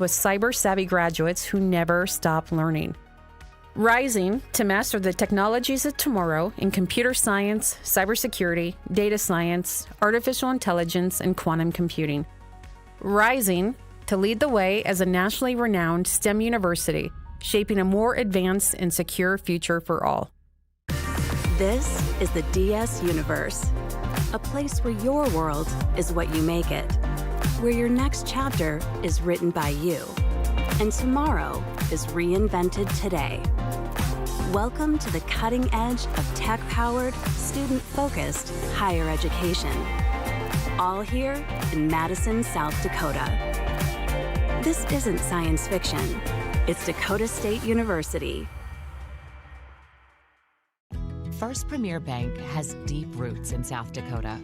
with cyber-savvy graduates who never stop learning. Rising to master the technologies of tomorrow in computer science, cybersecurity, data science, artificial intelligence, and quantum computing. Rising to lead the way as a nationally renowned STEM university, shaping a more advanced and secure future for all. This is the DS Universe, a place where your world is what you make it, where your next chapter is written by you, and tomorrow is reinvented today. Welcome to the cutting edge of tech-powered, student-focused higher education. All here in Madison, South Dakota. This isn't science fiction. It's Dakota State University. First Premier Bank has deep roots in South Dakota.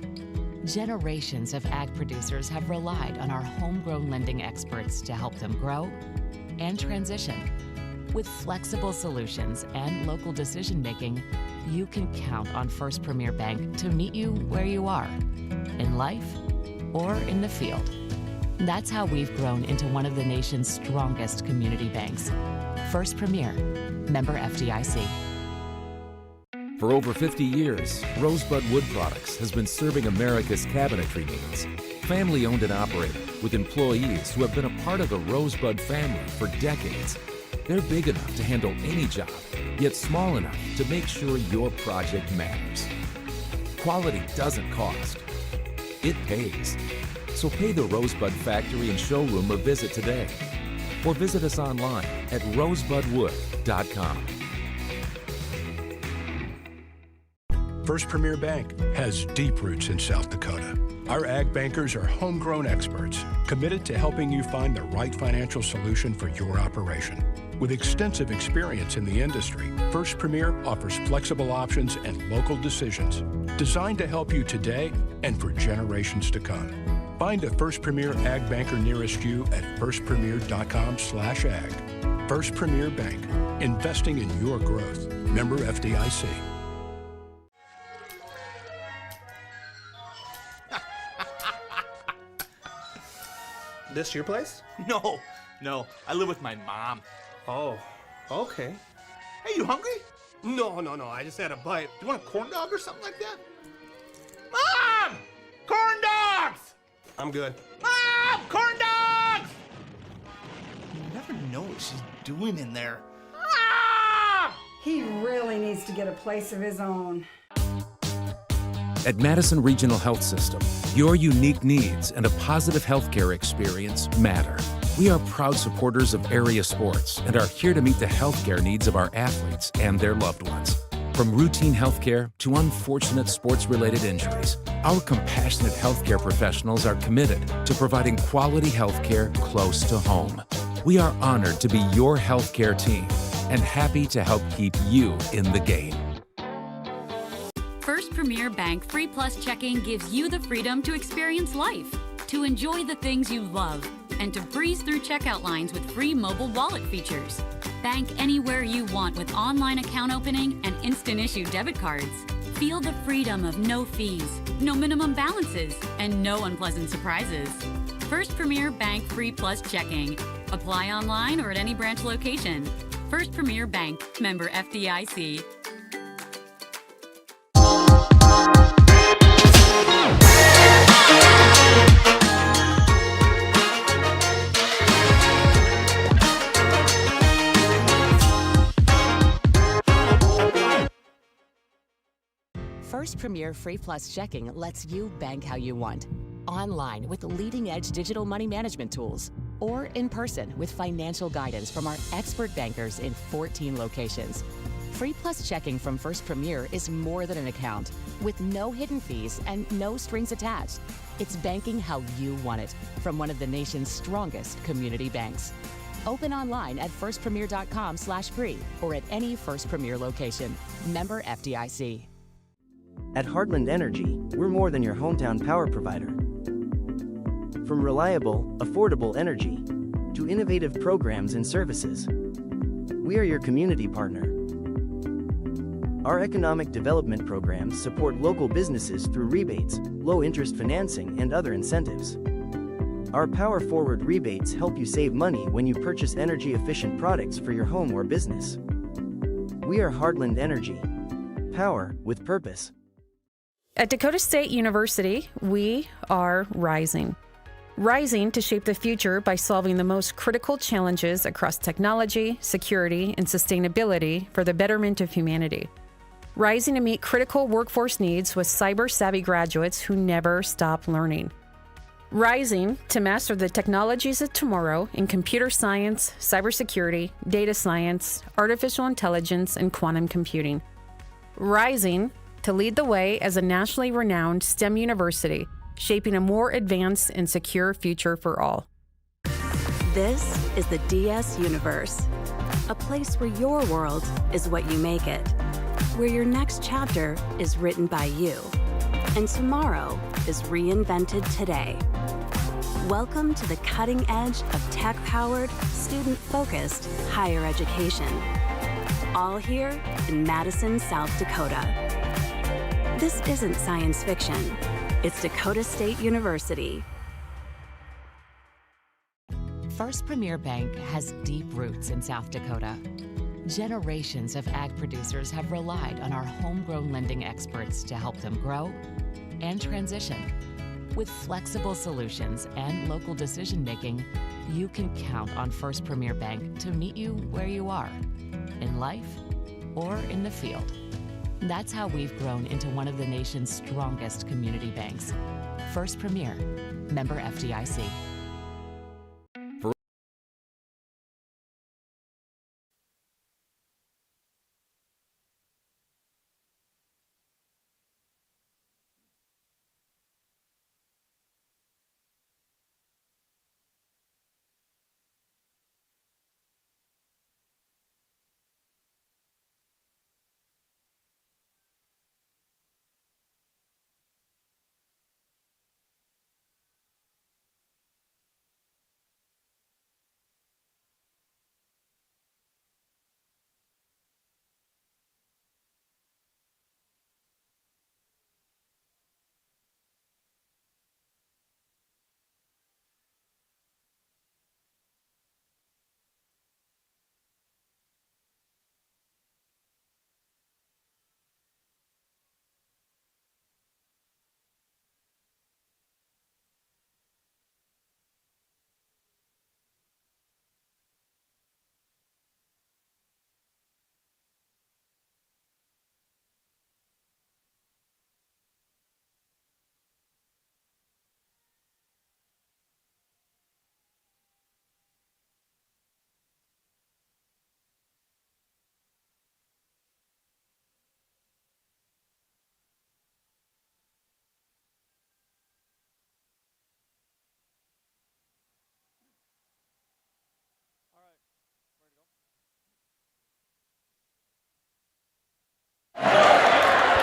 Generations of ag producers have relied on our homegrown lending experts to help them grow and transition. With flexible solutions and local decision-making, you can count on First Premier Bank to meet you where you are, in life or in the field. That's how we've grown into one of the nation's strongest community banks. First Premier, member FDIC. For over 50 years, Rosebud Wood Products has been serving America's cabinetry needs. Family-owned and operated, with employees who have been a part of the Rosebud family for decades. They're big enough to handle any job, yet small enough to make sure your project matters. Quality doesn't cost. It pays. So pay the Rosebud Factory and Showroom a visit today. Or visit us online at rosebudwood.com. First Premier Bank has deep roots in South Dakota. Our ag bankers are homegrown experts committed to helping you find the right financial solution for your operation. With extensive experience in the industry, First Premier offers flexible options and local decisions designed to help you today and for generations to come. Find a First Premier ag banker nearest you at firstpremier.com/ag. First Premier Bank, investing in your growth. Member FDIC. This your place? No, I live with my mom. Oh, okay. Hey, you hungry? No, I just had a bite. You want a corn dog or something like that? Mom! Corn dogs! I'm good. Mom! Corn dogs! You never know what she's doing in there. Mom! He really needs to get a place of his own. At Madison Regional Health System, your unique needs and a positive healthcare experience matter. We are proud supporters of area sports and are here to meet the healthcare needs of our athletes and their loved ones. From routine healthcare to unfortunate sports-related injuries, our compassionate healthcare professionals are committed to providing quality healthcare close to home. We are honored to be your healthcare team and happy to help keep you in the game. First Premier Bank Free Plus Checking gives you the freedom to experience life, to enjoy the things you love, and to breeze through checkout lines with free mobile wallet features. Bank anywhere you want with online account opening and instant issue debit cards. Feel the freedom of no fees, no minimum balances, and no unpleasant surprises. First Premier Bank Free Plus Checking. Apply online or at any branch location. First Premier Bank, member FDIC. First Premier Free Plus Checking lets you bank how you want. Online with leading-edge digital money management tools, or in person with financial guidance from our expert bankers in 14 locations. Free Plus Checking from First Premier is more than an account, with no hidden fees and no strings attached. It's banking how you want it from one of the nation's strongest community banks. Open online at firstpremier.com/free or at any First Premier location. Member FDIC. At Heartland Energy, we're more than your hometown power provider. From reliable, affordable energy to innovative programs and services, we are your community partner. Our economic development programs support local businesses through rebates, low-interest financing, and other incentives. Our power-forward rebates help you save money when you purchase energy-efficient products for your home or business. We are Heartland Energy. Power with purpose. At Dakota State University, we are rising. Rising to shape the future by solving the most critical challenges across technology, security, and sustainability for the betterment of humanity. Rising to meet critical workforce needs with cyber-savvy graduates who never stop learning. Rising to master the technologies of tomorrow in computer science, cybersecurity, data science, artificial intelligence, and quantum computing. Rising to lead the way as a nationally renowned STEM university, shaping a more advanced and secure future for all. This is the DS Universe, a place where your world is what you make it, where your next chapter is written by you, and tomorrow is reinvented today. Welcome to the cutting edge of tech-powered, student-focused higher education. All here in Madison, South Dakota. This isn't science fiction. It's Dakota State University. First Premier Bank has deep roots in South Dakota. Generations of ag producers have relied on our homegrown lending experts to help them grow and transition. With flexible solutions and local decision-making, you can count on First Premier Bank to meet you where you are, in life or in the field. That's how we've grown into one of the nation's strongest community banks. First Premier, member FDIC.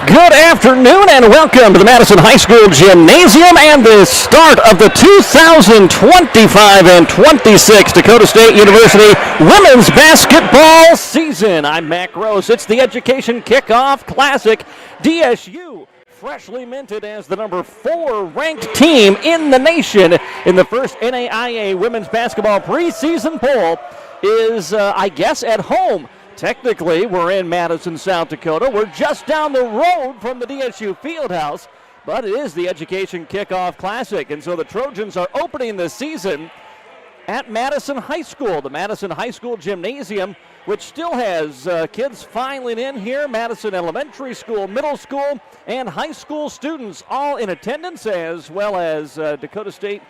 Good afternoon and welcome to the Madison High School Gymnasium and the start of the 2025 and 26 Dakota State University women's basketball season. I'm Mac Rose. It's the Education Kickoff Classic. DSU freshly minted as the number 4 ranked team in the nation in the first NAIA women's basketball preseason poll is, I guess, at home. Technically, we're in Madison, South Dakota. We're just down the road from the DSU Fieldhouse, but it is the Education Kickoff Classic, and so the Trojans are opening the season at Madison High School, the Madison High School Gymnasium, which still has kids filing in here, Madison Elementary School, middle school, and high school students all in attendance, as well as Dakota State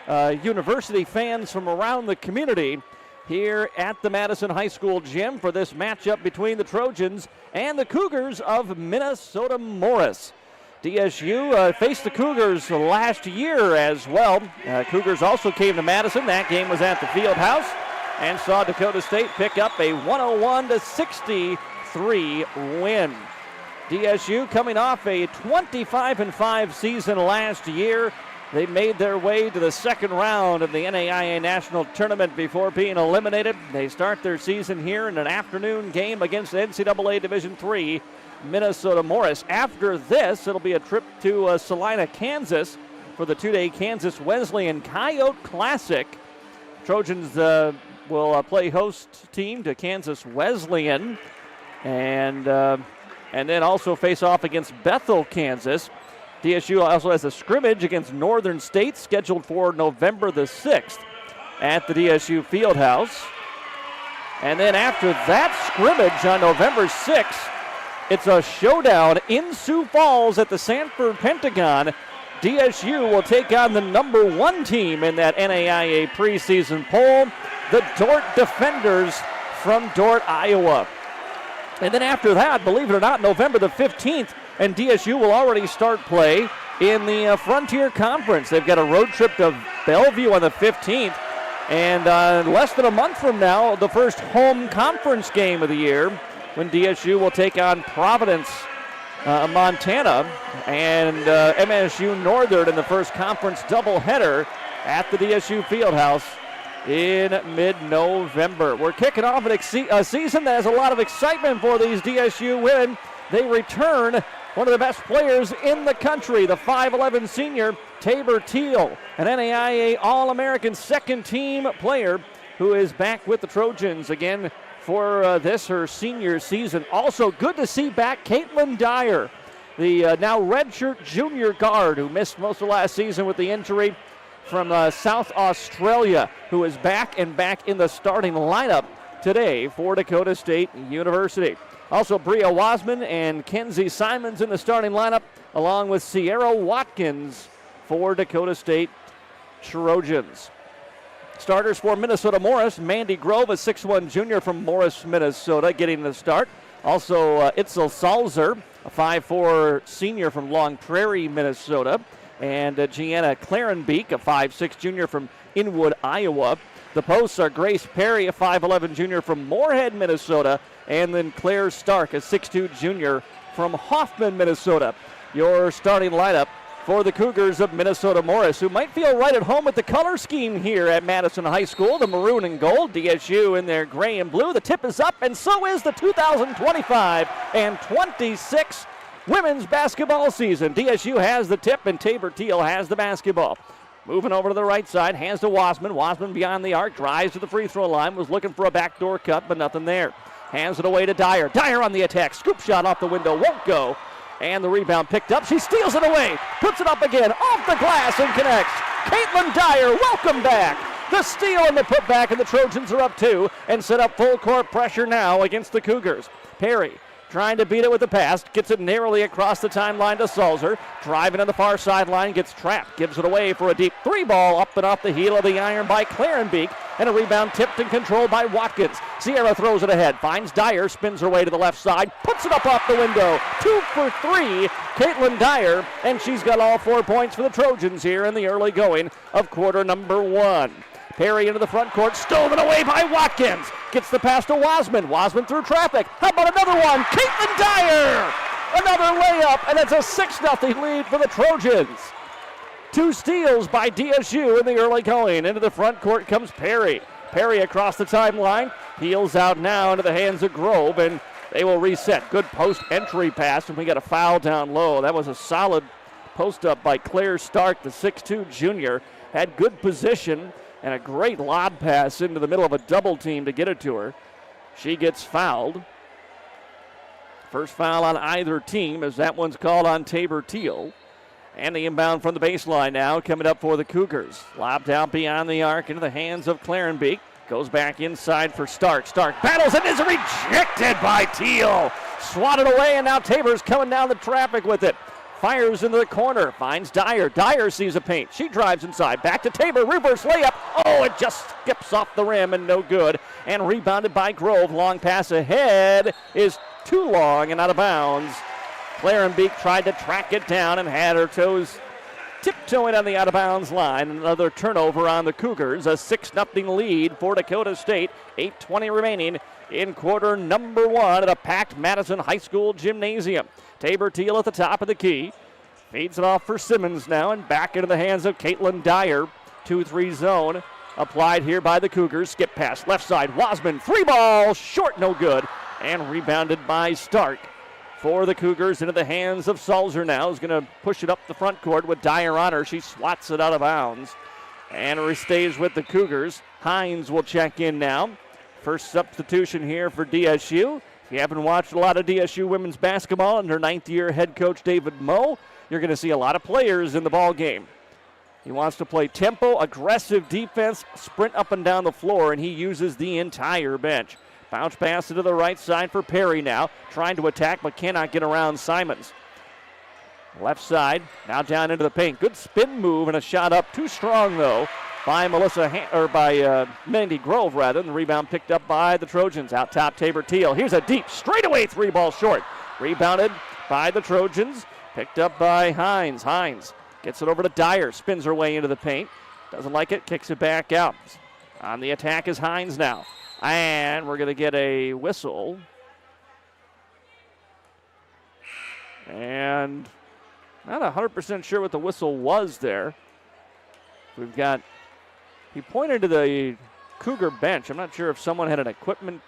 University fans from around the community here at the Madison High School gym for this matchup between the Trojans and the Cougars of Minnesota Morris. DSU faced the Cougars last year as well. Cougars also came to Madison. That game was at the Fieldhouse and saw Dakota State pick up a 101-63 win. DSU coming off a 25-5 season last year. They made their way to the second round of the NAIA National Tournament before being eliminated. They start their season here in an afternoon game against NCAA Division III Minnesota Morris. After this, it'll be a trip to Salina, Kansas for the two-day Kansas Wesleyan Coyote Classic. Trojans will play host team to Kansas Wesleyan, and then also face off against Bethel, Kansas. DSU also has a scrimmage against Northern State scheduled for November the 6th at the DSU Fieldhouse. And then after that scrimmage on November 6th, it's a showdown in Sioux Falls at the Sanford Pentagon. DSU will take on the number 1 team in that NAIA preseason poll, the Dordt Defenders from Dordt, Iowa. And then after that, believe it or not, November the 15th, and DSU will already start play in the Frontier Conference. They've got a road trip to Bellevue on the 15th. And less than a month from now, the first home conference game of the year, when DSU will take on Providence, Montana, and MSU Northern in the first conference doubleheader at the DSU Fieldhouse in mid-November. We're kicking off a season that has a lot of excitement for these DSU women. They return one of the best players in the country, the 5'11 senior Tabor Teal, an NAIA All-American second-team player who is back with the Trojans again for her senior season. Also good to see back Caitlin Dyer, the now redshirt junior guard who missed most of last season with the injury from South Australia, who is back in the starting lineup today for Dakota State University. Also, Bria Wasman and Kenzie Simons in the starting lineup, along with Sierra Watkins for Dakota State Trojans. Starters for Minnesota Morris, Mandy Grove, a 6'1 junior from Morris, Minnesota, getting the start. Also, Itzel Salzer, a 5'4 senior from Long Prairie, Minnesota. And Gianna Clarenbeek, a 5'6 junior from Inwood, Iowa. The posts are Grace Perry, a 5'11 junior from Moorhead, Minnesota, and then Claire Stark, a 6'2 junior from Hoffman, Minnesota. Your starting lineup for the Cougars of Minnesota Morris, who might feel right at home with the color scheme here at Madison High School. The maroon and gold, DSU in their gray and blue. The tip is up, and so is the 2025 and 26 women's basketball season. DSU has the tip, and Tabor Teal has the basketball. Moving over to the right side, hands to Wasman. Wasman beyond the arc, drives to the free throw line, was looking for a backdoor cut, but nothing there. Hands it away to Dyer. Dyer on the attack. Scoop shot off the window, won't go. And the rebound picked up. She steals it away, puts it up again, off the glass and connects. Caitlin Dyer, welcome back. The steal and the putback, and the Trojans are up 2 and set up full court pressure now against the Cougars. Perry trying to beat it with the pass, gets it narrowly across the timeline to Salzer. Driving on the far sideline, gets trapped, gives it away for a deep 3 ball up and off the heel of the iron by Clarenbeek, and a rebound tipped and controlled by Watkins. Sierra throws it ahead, finds Dyer, spins her way to the left side, puts it up off the window. 2 for 3, Caitlin Dyer, and she's got all 4 points for the Trojans here in the early going of quarter number 1. Perry into the front court, stolen away by Watkins. Gets the pass to Wasman. Wasman through traffic. How about another one? Caitlin Dyer! Another layup, and it's a 6-0 lead for the Trojans. 2 steals by DSU in the early going. Into the front court comes Perry. Perry across the timeline. Heels out now into the hands of Grove, and they will reset. Good post entry pass, and we got a foul down low. That was a solid post up by Claire Stark, the 6'2 junior. Had good position and a great lob pass into the middle of a double team to get it to her. She gets fouled. First foul on either team, as that one's called on Tabor Teal. And the inbound from the baseline now coming up for the Cougars. Lobbed out beyond the arc into the hands of Clarenbeek. Goes back inside for Stark. Stark battles and is rejected by Teal. Swatted away, and now Tabor's coming down the traffic with it. Fires into the corner, finds Dyer. Dyer sees a paint. She drives inside. Back to Tabor. Reverse layup. Oh, it just skips off the rim and no good. And rebounded by Grove. Long pass ahead is too long and out of bounds. Clarenbeek tried to track it down and had her toes tiptoeing on the out of bounds line. Another turnover on the Cougars. A 6-0 lead for Dakota State. 8:20 remaining in quarter number 1 at a packed Madison High School gymnasium. Tabor Teal at the top of the key. Feeds it off for Simmons now, and back into the hands of Caitlin Dyer. 2-3 zone applied here by the Cougars. Skip pass left side. Wasman 3 ball short, no good, and rebounded by Stark. for the Cougars into the hands of Sulzer now. Who's going to push it up the front court with Dyer on her. She swats it out of bounds. And stays with the Cougars. Hines will check in now. First substitution here for DSU. If you haven't watched a lot of DSU women's basketball under ninth-year head coach David Moe, you're going to see a lot of players in the ball game. He wants to play tempo, aggressive defense, sprint up and down the floor, and he uses the entire bench. Bounce pass to the right side for Perry now, trying to attack but cannot get around Simons. Left side, now down into the paint. Good spin move and a shot up. Too strong, though, by Mandy Grove, rather. And the rebound picked up by the Trojans. Out top, Tabor Teal. Here's a deep straightaway three ball short. Rebounded by the Trojans. Picked up by Hines. Hines gets it over to Dyer. Spins her way into the paint. Doesn't like it. Kicks it back out. On the attack is Hines now. And we're going to get a whistle. And not 100% sure what the whistle was there. He pointed to the Cougar bench. I'm not sure if someone had an equipment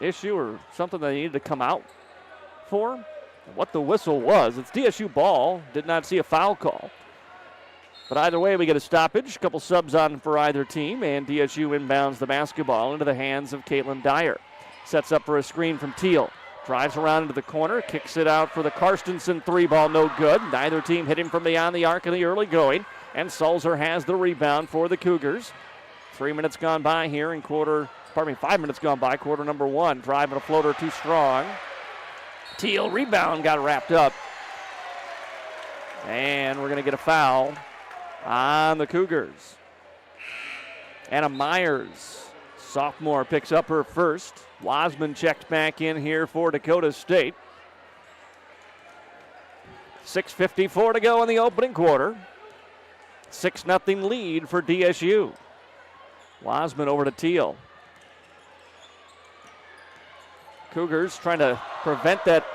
issue or something they needed to come out for. What the whistle was, it's DSU ball. Did not see a foul call. But either way, we get a stoppage. A couple subs on for either team, and DSU inbounds the basketball into the hands of Caitlin Dyer. Sets up for a screen from Teal. Drives around into the corner, kicks it out for the Karstensen three ball, no good. Neither team hit him from beyond the arc in the early going, and Sulzer has the rebound for the Cougars. 5 minutes gone by, quarter number one. Driving a floater too strong. Teal rebound got wrapped up. And we're going to get a foul on the Cougars. Anna Myers, sophomore, picks up her first. Wasman checked back in here for Dakota State. 6:54 to go in the opening quarter. 6-0 lead for DSU. Wasman over to Teal. Cougars trying to prevent that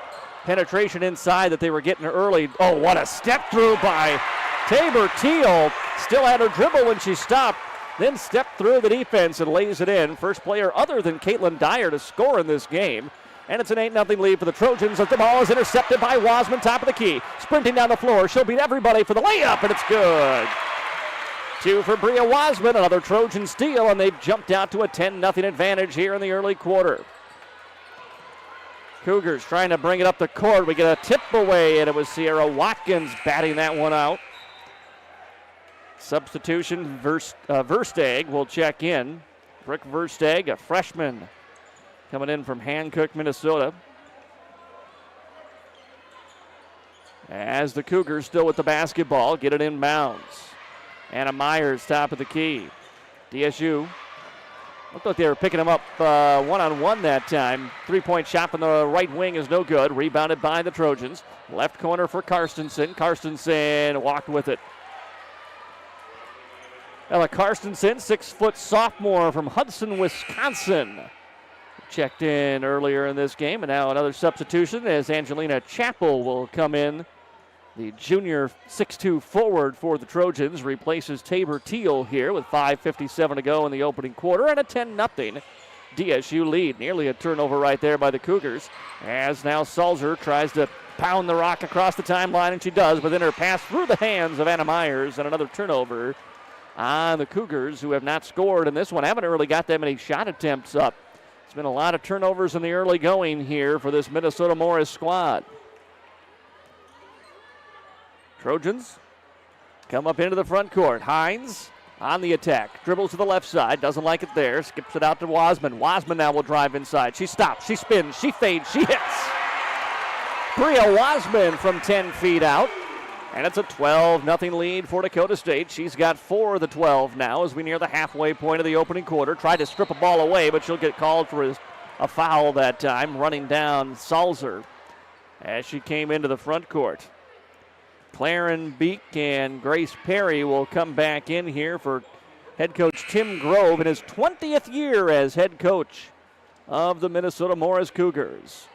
penetration inside that they were getting early. Oh, what a step through by Tabor Teal. Still had her dribble when she stopped. Then stepped through the defense and lays it in. First player other than Caitlin Dyer to score in this game. And it's an 8-0 lead for the Trojans as the ball is intercepted by Wasman, top of the key. Sprinting down the floor. She'll beat everybody for the layup, and it's good. 2 for Bria Wasman, another Trojan steal, and they've jumped out to a 10-0 advantage here in the early quarter. Cougars trying to bring it up the court. We get a tip away, and it was Sierra Watkins batting that one out. Substitution, Versteg will check in. Brooke Versteg, a freshman, coming in from Hancock, Minnesota. As the Cougars still with the basketball, get it inbounds. Anna Myers, top of the key. DSU looked like they were picking them up one-on-one that time. Three-point shot from the right wing is no good. Rebounded by the Trojans. Left corner for Karstensen. Karstensen walked with it. Ella Karstensen, 6-foot sophomore from Hudson, Wisconsin. Checked in earlier in this game, and now another substitution as Angelina Chappell will come in. The junior 6'2 forward for the Trojans replaces Tabor Teal here with 5:57 to go in the opening quarter and a 10-0 DSU lead. Nearly a turnover right there by the Cougars as now Sulzer tries to pound the rock across the timeline, and she does, but then her pass through the hands of Anna Myers and another turnover on the Cougars, who have not scored in this one. Haven't really got that many shot attempts up. It's been a lot of turnovers in the early going here for this Minnesota Morris squad. Trojans come up into the front court. Hines on the attack. Dribbles to the left side. Doesn't like it there. Skips it out to Wasman. Wasman now will drive inside. She stops. She spins. She fades. She hits. Bria Wasman from 10 feet out. And it's a 12-0 lead for Dakota State. She's got 4 of the 12 now as we near the halfway point of the opening quarter. Tried to strip a ball away, but she'll get called for a foul that time, running down Sulzer as she came into the front court. Claren Beek and Grace Perry will come back in here for head coach Tim Grove in his 20th year as head coach of the Minnesota Morris Cougars.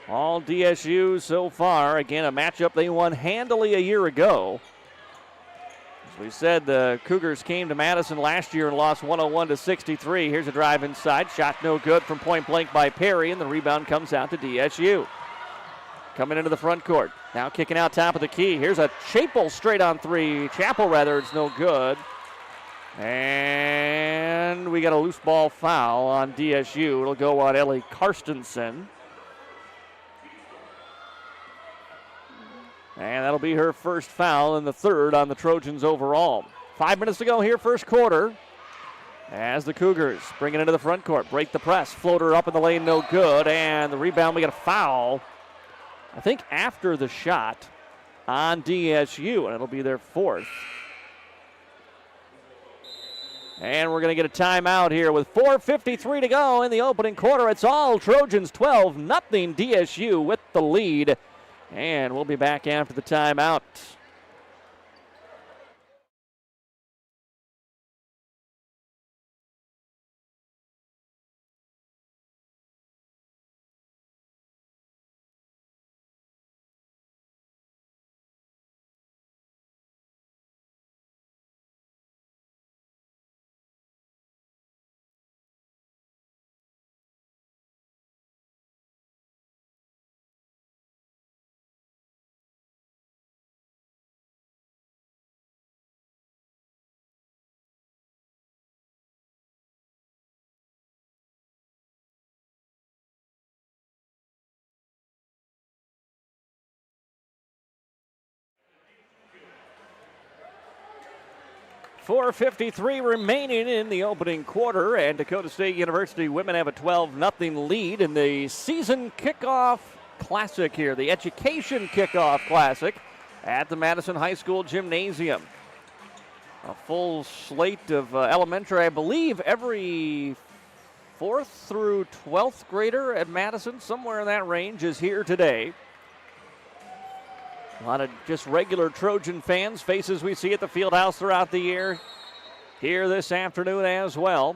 All DSU so far. Again, a matchup they won handily a year ago. As we said, the Cougars came to Madison last year and lost 101-63. Here's a drive inside. Shot no good from point blank by Perry, and the rebound comes out to DSU. Coming into the front court. Now kicking out top of the key. Here's a Chapel straight on three. Chapel, rather, it's no good. And we got a loose ball foul on DSU. It'll go on Ellie Karstensen. And that'll be her first foul and the third on the Trojans overall. 5 minutes to go here, first quarter. As the Cougars bring it into the front court. Break the press. Floater up in the lane, no good. And the rebound, we got a foul, I think, after the shot on DSU. And it'll be their fourth. And we're going to get a timeout here with 4:53 to go in the opening quarter. It's all Trojans 12, nothing DSU with the lead. And we'll be back after the timeout. .453 remaining in the opening quarter, and Dakota State University women have a 12-0 lead in the season kickoff classic here, the Education Kickoff Classic at the Madison High School Gymnasium. A full slate of elementary, I believe every 4th through 12th grader at Madison, somewhere in that range, is here today. A lot of just regular Trojan fans, faces we see at the Fieldhouse throughout the year, here this afternoon as well.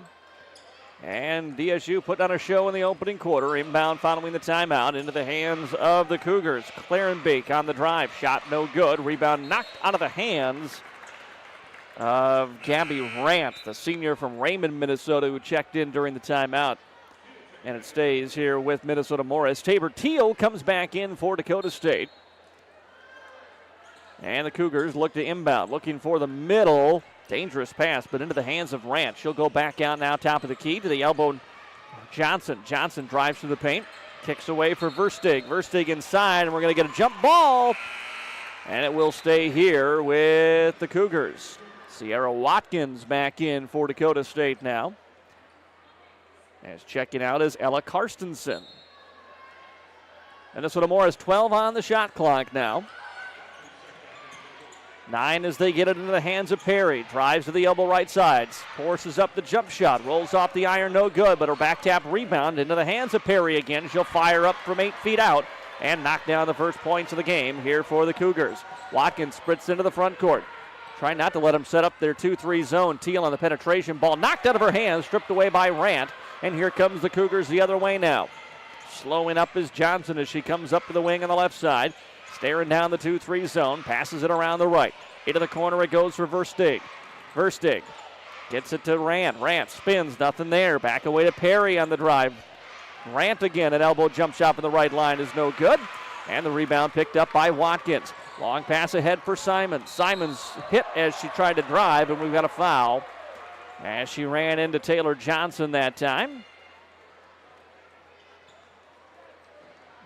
And DSU put on a show in the opening quarter. Inbound following the timeout into the hands of the Cougars. Clarenbeek on the drive. Shot no good. Rebound knocked out of the hands of Gabby Rant, the senior from Raymond, Minnesota, who checked in during the timeout. And it stays here with Minnesota Morris. Tabor Teal comes back in for Dakota State. And the Cougars look to inbound, looking for the middle. Dangerous pass, but into the hands of Rant. She'll go back out now, top of the key, to the elbow. Johnson. Johnson drives through the paint. Kicks away for Verstig. Verstig inside, and we're going to get a jump ball. And it will stay here with the Cougars. Sierra Watkins back in for Dakota State now. As checking out is Ella Karstensen. Minnesota Morris 12 on the shot clock now. 9 as they get it into the hands of Perry. Drives to the elbow right side. Forces up the jump shot. Rolls off the iron, no good, but her back tap rebound into the hands of Perry again. She'll fire up from 8 feet out and knock down the first points of the game here for the Cougars. Watkins sprints into the front court. Trying not to let them set up their 2-3 zone. Teal on the penetration ball. Knocked out of her hands, stripped away by Rant. And here comes the Cougars the other way now. Slowing up is Johnson as she comes up to the wing on the left side. Staring down the 2-3 zone, passes it around the right. Into the corner it goes for Verstig. Verstig gets it to Rant. Rant spins, nothing there. Back away to Perry on the drive. Rant again, an elbow jump shot from the right line is no good. And the rebound picked up by Watkins. Long pass ahead for Simons. Simons hit as she tried to drive, and we've got a foul as she ran into Taylor Johnson that time.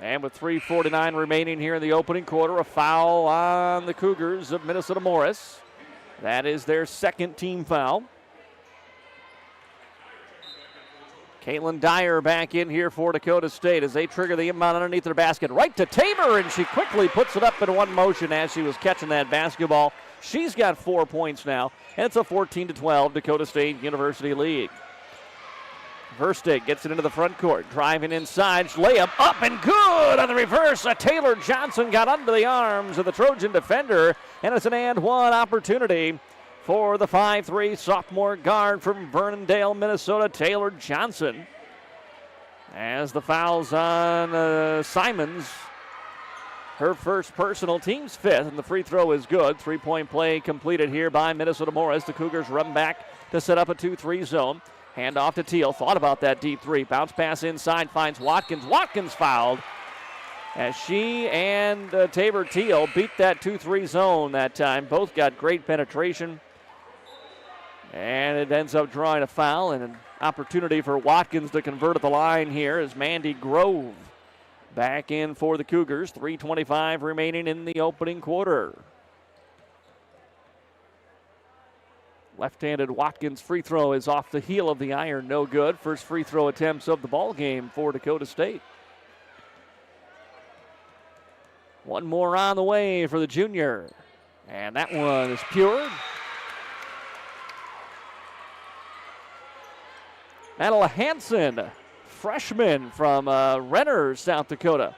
And with 3:49 remaining here in the opening quarter, a foul on the Cougars of Minnesota Morris. That is their second team foul. Caitlin Dyer back in here for Dakota State as they trigger the inbound underneath their basket. Right to Tabor, and she quickly puts it up in one motion as she was catching that basketball. She's got 4 points now, and it's a 14-12 Dakota State University lead. Verstig gets it into the front court, driving inside, layup up and good on the reverse. Taylor Johnson got under the arms of the Trojan defender, and it's an and one opportunity for the 5'3" sophomore guard from Vernondale, Minnesota, Taylor Johnson. As the foul's on Simons, Her first personal, team's fifth, and the free throw is good. 3-point play completed here by Minnesota Morris. The Cougars run back to set up a 2-3 zone. Hand off to Teal. Thought about that deep three. Bounce pass inside, finds Watkins. Watkins fouled as she and Tabor Teal beat that 2-3 zone that time. Both got great penetration. And it ends up drawing a foul and an opportunity for Watkins to convert at the line here as Mandy Grove back in for the Cougars. 3:25 remaining in the opening quarter. Left-handed Watkins free throw is off the heel of the iron, no good. First free throw attempts of the ball game for Dakota State. One more on the way for the junior, and that one is pure. Madeline Hansen, freshman from Renner, South Dakota,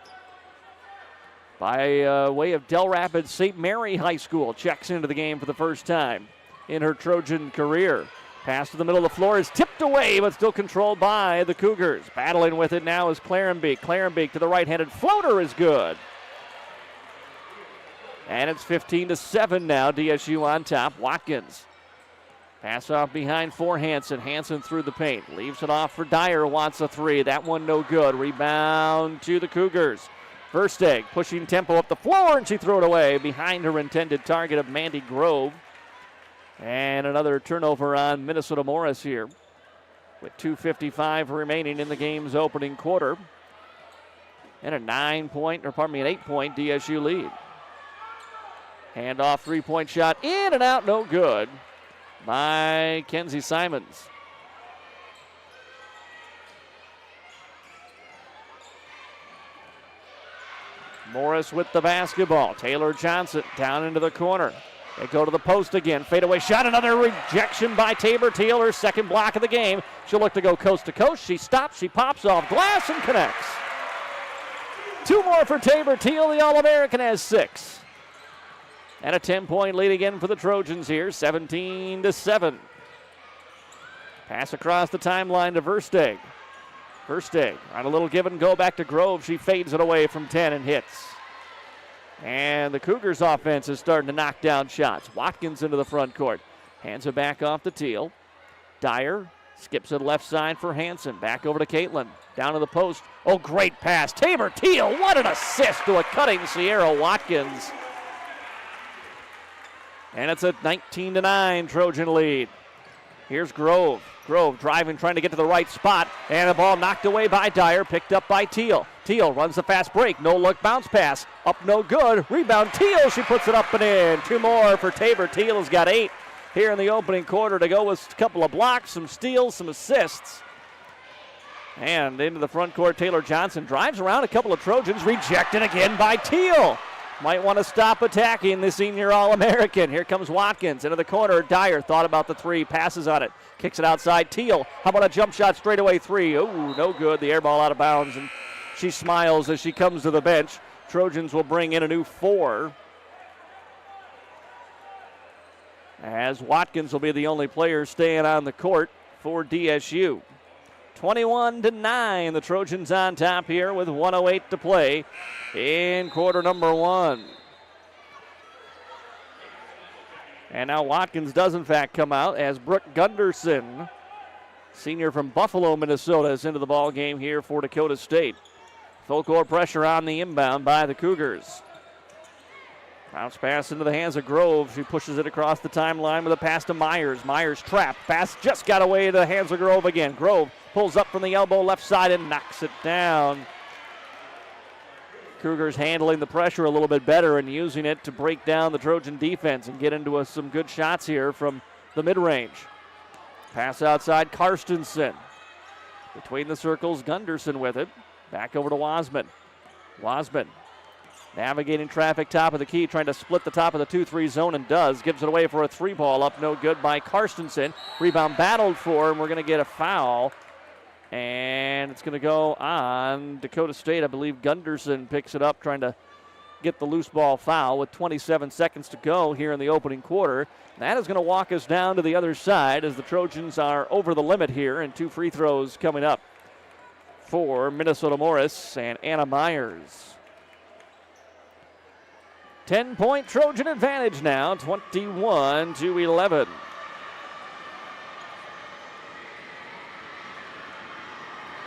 by way of Del Rapids St. Mary High School, checks into the game for the first time in her Trojan career. Pass to the middle of the floor is tipped away, but still controlled by the Cougars. Battling with it now is Clarenbeek. Clarenbeek to the right-handed floater is good. And it's 15-7 now, DSU on top. Watkins. Pass off behind for Hansen. Hansen through the paint. Leaves it off for Dyer. Wants a three. That one no good. Rebound to the Cougars. Versteeg pushing tempo up the floor, and she threw it away behind her intended target of Mandy Grove. And another turnover on Minnesota Morris here with 2:55 remaining in the game's opening quarter. And an 8-point DSU lead. Handoff 3-point shot in and out, no good by Kenzie Simons. Morris with the basketball. Taylor Johnson down into the corner. They go to the post again. Fadeaway shot. Another rejection by Tabor Teal. Her second block of the game. She'll look to go coast to coast. She stops. She pops off glass and connects. Two more for Tabor Teal. The All-American has 6. And a 10-point lead again for the Trojans here. 17-7. Pass across the timeline to Versteeg. Versteeg on a little give and go back to Grove. She fades it away from 10 and hits. And the Cougars offense is starting to knock down shots. Watkins into the front court. Hands it back off to Teal. Dyer skips it left side for Hansen. Back over to Caitlin. Down to the post. Oh, great pass. Tabor Teal, what an assist to a cutting Sierra Watkins. And it's a 19-9 Trojan lead. Here's Grove. Grove driving, trying to get to the right spot. And the ball knocked away by Dyer, picked up by Teal. Teal runs the fast break. No look bounce pass. Up no good. Rebound Teal. She puts it up and in. 2 more for Tabor. Teal has got 8 here in the opening quarter to go with a couple of blocks, some steals, some assists. And into the front court, Taylor Johnson drives around a couple of Trojans. Rejected again by Teal. Might want to stop attacking the senior All-American. Here comes Watkins into the corner. Dyer thought about the three, passes on it, kicks it outside. Teal, how about a jump shot straightaway three? Oh, no good. The air ball out of bounds, and she smiles as she comes to the bench. Trojans will bring in a new 4. As Watkins will be the only player staying on the court for DSU. 21-9, the Trojans on top here with 1:08 to play in quarter number 1. And now Watkins does in fact come out as Brooke Gunderson, senior from Buffalo, Minnesota, is into the ball game here for Dakota State. Full court pressure on the inbound by the Cougars. Bounce pass into the hands of Grove. She pushes it across the timeline with a pass to Myers. Myers trapped. Pass just got away to the hands of Grove again. Grove pulls up from the elbow left side and knocks it down. Cougars handling the pressure a little bit better and using it to break down the Trojan defense and get into some good shots here from the mid-range. Pass outside, Karstensen. Between the circles, Gunderson with it. Back over to Wasman. Wasman navigating traffic, top of the key, trying to split the top of the 2-3 zone, and does. Gives it away for a 3-ball up, no good by Karstensen. Rebound battled for, and we're going to get a foul. And it's going to go on Dakota State. I believe Gunderson picks it up, trying to get the loose ball foul with 27 seconds to go here in the opening quarter. That is going to walk us down to the other side as the Trojans are over the limit here, and 2 free throws coming up for Minnesota Morris and Anna Myers. 10-point Trojan advantage now, 21-11.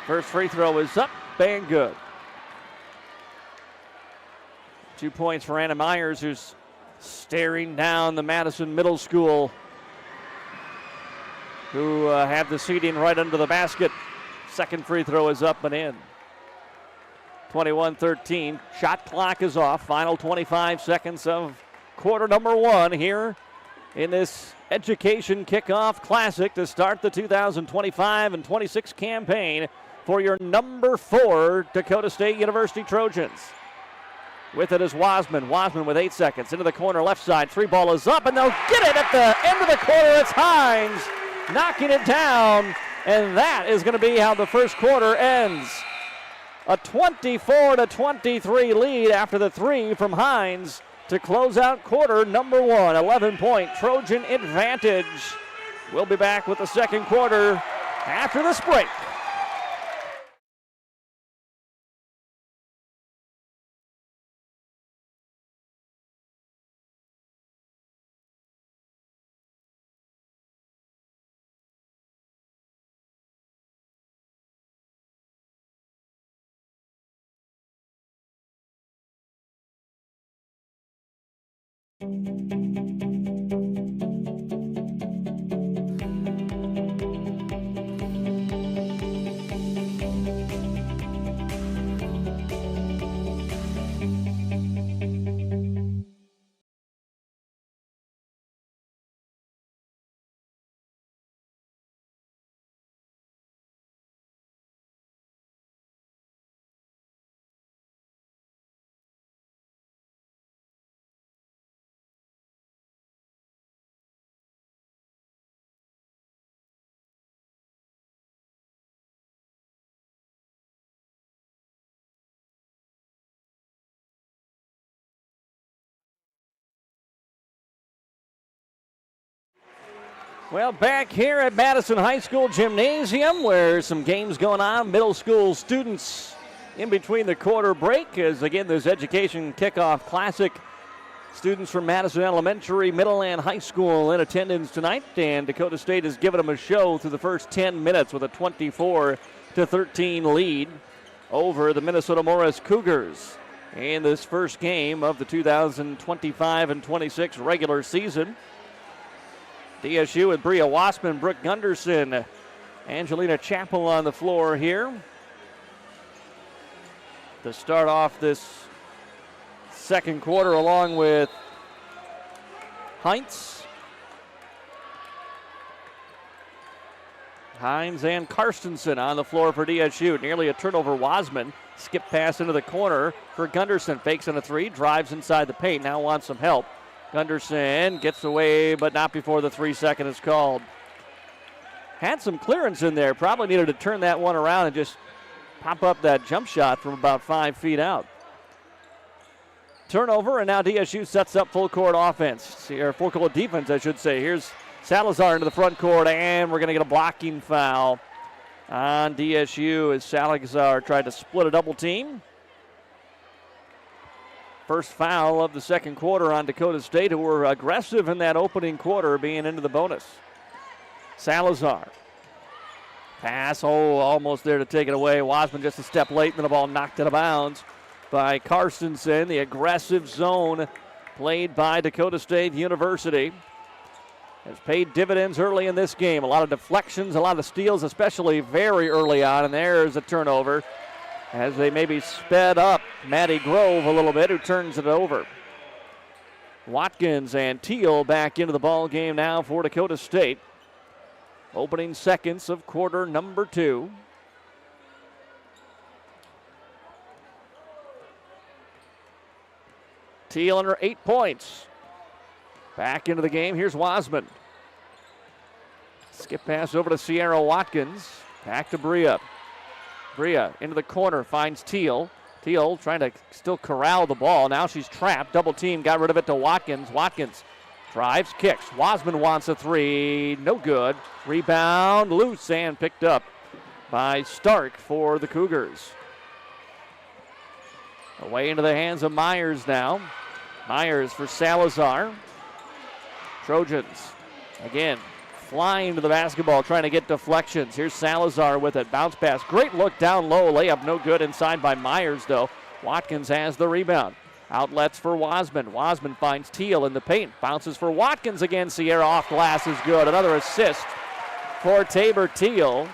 First free throw is up and good. 2 points for Anna Myers, who's staring down the Madison Middle School, who have the seating right under the basket. Second free throw is up and in. 21-13. Shot clock is off. Final 25 seconds of quarter number one here in this Education Kickoff Classic to start the 2025 and 26 campaign for your number 4 Dakota State University Trojans. With it is Wasman. Wasman with 8 seconds. Into the corner left side. 3 ball is up, and they'll get it at the end of the quarter. It's Hines knocking it down, and that is going to be how the first quarter ends. A 24-23 lead after the 3 from Hines to close out quarter number 1. 11-point Trojan advantage. We'll be back with the second quarter after this break. Well, back here at Madison High School Gymnasium, where some games going on, middle school students in between the quarter break, as again this Education Kickoff Classic. Students from Madison Elementary, Middle, and High School in attendance tonight, and Dakota State has given them a show through the first 10 minutes with a 24-13 lead over the Minnesota Morris Cougars in this first game of the 2025 and 26 regular season. DSU with Bria Wassman, Brooke Gunderson, Angelina Chappell on the floor here to start off this second quarter, along with Hines and Karstensen on the floor for DSU. Nearly a turnover. Wasman skip pass into the corner for Gunderson. Fakes on a 3, drives inside the paint, now wants some help. Gunderson gets away, but not before the 3-second is called. Had some clearance in there. Probably needed to turn that one around and just pop up that jump shot from about 5 feet out. Turnover, and now DSU sets up full court offense, or full court defense, I should say. Here's Salazar into the front court, and we're going to get a blocking foul on DSU as Salazar tried to split a double team. First foul of the second quarter on Dakota State, who were aggressive in that opening quarter, being into the bonus. Salazar. Pass, almost there to take it away. Wasman just a step late, and the ball knocked out of bounds by Karstensen. The aggressive zone played by Dakota State University has paid dividends early in this game. A lot of deflections, a lot of steals, especially very early on, and there's a turnover as they maybe sped up Maddie Grove a little bit, who turns it over. Watkins and Teal back into the ball game now for Dakota State. Opening seconds of quarter number 2. Teal under 8 points. Back into the game. Here's Wasman. Skip pass over to Sierra Watkins. Back to Bria. Bria into the corner, finds Teal. Teal trying to still corral the ball. Now she's trapped. Double team, got rid of it to Watkins. Watkins drives, kicks. Wasman wants a 3. No good. Rebound loose and picked up by Stark for the Cougars. Away into the hands of Myers now. Myers for Salazar. Trojans, again, flying to the basketball, trying to get deflections. Here's Salazar with it. Bounce pass. Great look down low. Layup no good inside by Myers, though. Watkins has the rebound. Outlets for Wasman. Wasman finds Teal in the paint. Bounces for Watkins again. Sierra off glass is good. Another assist for Tabor Teal.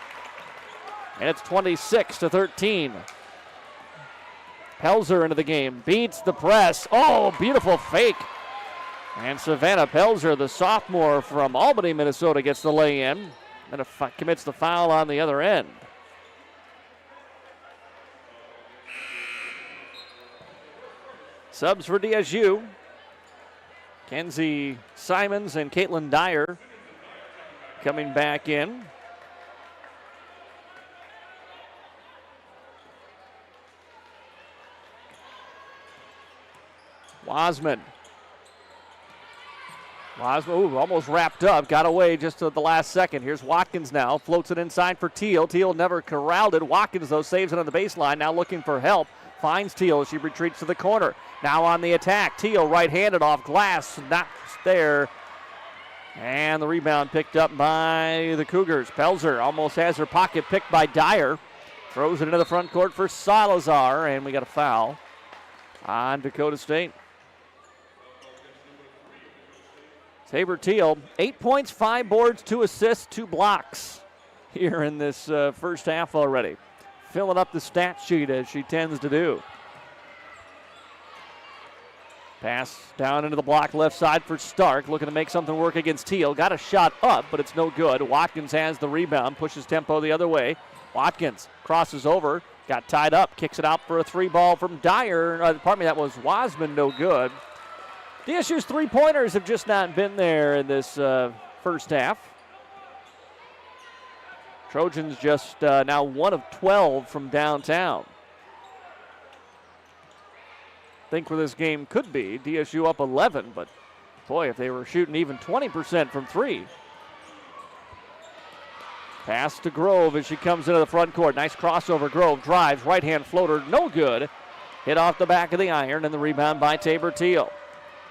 And it's 26-13. Pelzer into the game. Beats the press. Oh, beautiful fake. And Savannah Pelzer, the sophomore from Albany, Minnesota, gets the lay-in and commits the foul on the other end. Subs for DSU. Kenzie Simons and Caitlin Dyer coming back in. Wasman. Ooh, almost wrapped up, got away just at the last second. Here's Watkins now, floats it inside for Teal. Teal never corralled it. Watkins, though, saves it on the baseline, now looking for help. Finds Teal, she retreats to the corner. Now on the attack, Teal right-handed off glass, not there. And the rebound picked up by the Cougars. Pelzer almost has her pocket picked by Dyer. Throws it into the front court for Salazar, and we got a foul on Dakota State. Tabor Teal, 8 points, 5 boards, 2 assists, 2 blocks here in this first half already. Filling up the stat sheet as she tends to do. Pass down into the block left side for Stark, looking to make something work against Teal. Got a shot up, but it's no good. Watkins has the rebound, pushes tempo the other way. Watkins crosses over, got tied up, kicks it out for a 3-ball from Dyer. That was Wasman, no good. DSU's 3-pointers have just not been there in this first half. Trojans just now 1 of 12 from downtown. Think where this game could be. DSU up 11, but boy, if they were shooting even 20% from 3. Pass to Grove as she comes into the front court. Nice crossover. Grove drives, right-hand floater, no good. Hit off the back of the iron, and the rebound by Tabor Teal.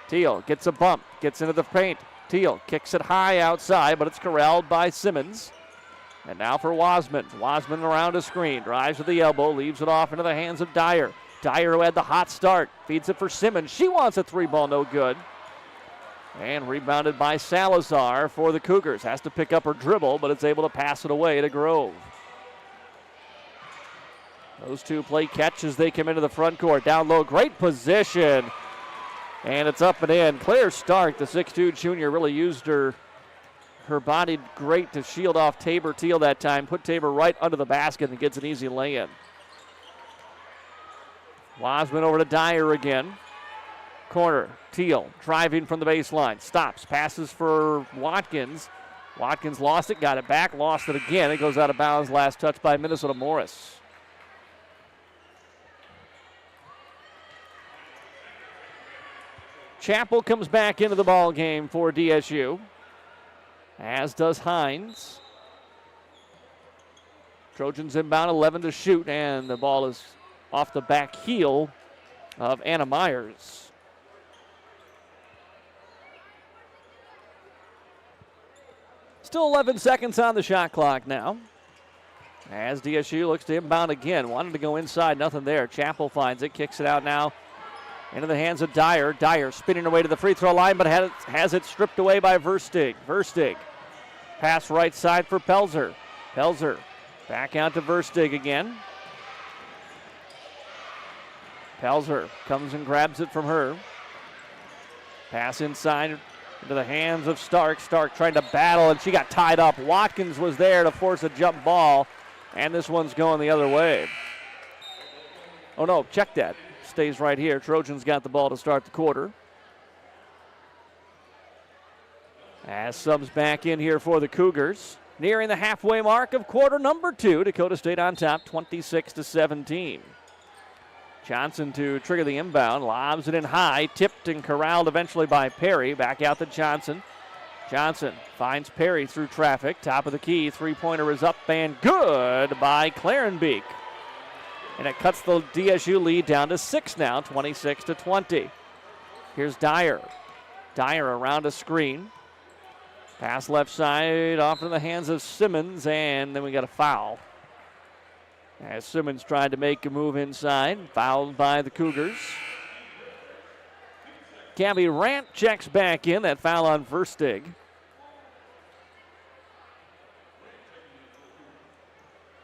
Teal gets a bump, gets into the paint. Teal kicks it high outside, but it's corralled by Simmons. And now for Wasman. Wasman around a screen, drives with the elbow, leaves it off into the hands of Dyer. Dyer, who had the hot start, feeds it for Simmons. She wants a 3-ball, no good. And rebounded by Salazar for the Cougars. Has to pick up her dribble, but it's able to pass it away to Grove. Those two play catch as they come into the front court. Down low, great position. And it's up and in. Claire Stark, the 6'2 junior, really used her body great to shield off Tabor Teal that time. Put Tabor right under the basket and gets an easy lay-in. Wasman over to Dyer again. Corner, Teal driving from the baseline. Stops, passes for Watkins. Watkins lost it, got it back, lost it again. It goes out of bounds. Last touch by Minnesota Morris. Chappell comes back into the ball game for DSU, as does Hines. Trojans inbound, 11 to shoot, and the ball is off the back heel of Anna Myers. Still 11 seconds on the shot clock now, as DSU looks to inbound again. Wanted to go inside, nothing there. Chappell finds it, kicks it out now into the hands of Dyer. Dyer spinning away to the free throw line, but has it stripped away by Verstig. Verstig. Pass right side for Pelzer. Pelzer back out to Verstig again. Pelzer comes and grabs it from her. Pass inside into the hands of Stark. Stark trying to battle, and she got tied up. Watkins was there to force a jump ball, and this one's going the other way. Oh no, check that. Stays right here. Trojans got the ball to start the quarter. As subs back in here for the Cougars. Nearing the halfway mark of quarter number 2. Dakota State on top, 26-17. Johnson to trigger the inbound. Lobs it in high. Tipped and corralled eventually by Perry. Back out to Johnson. Johnson finds Perry through traffic. Top of the key. 3-pointer is up and good by Clarenbeek. And it cuts the DSU lead down to 6 now, 26-20. Here's Dyer. Dyer around a screen. Pass left side off in the hands of Simmons, and then we got a foul. As Simmons tried to make a move inside, fouled by the Cougars. Gabby Rant checks back in, that foul on Verstig.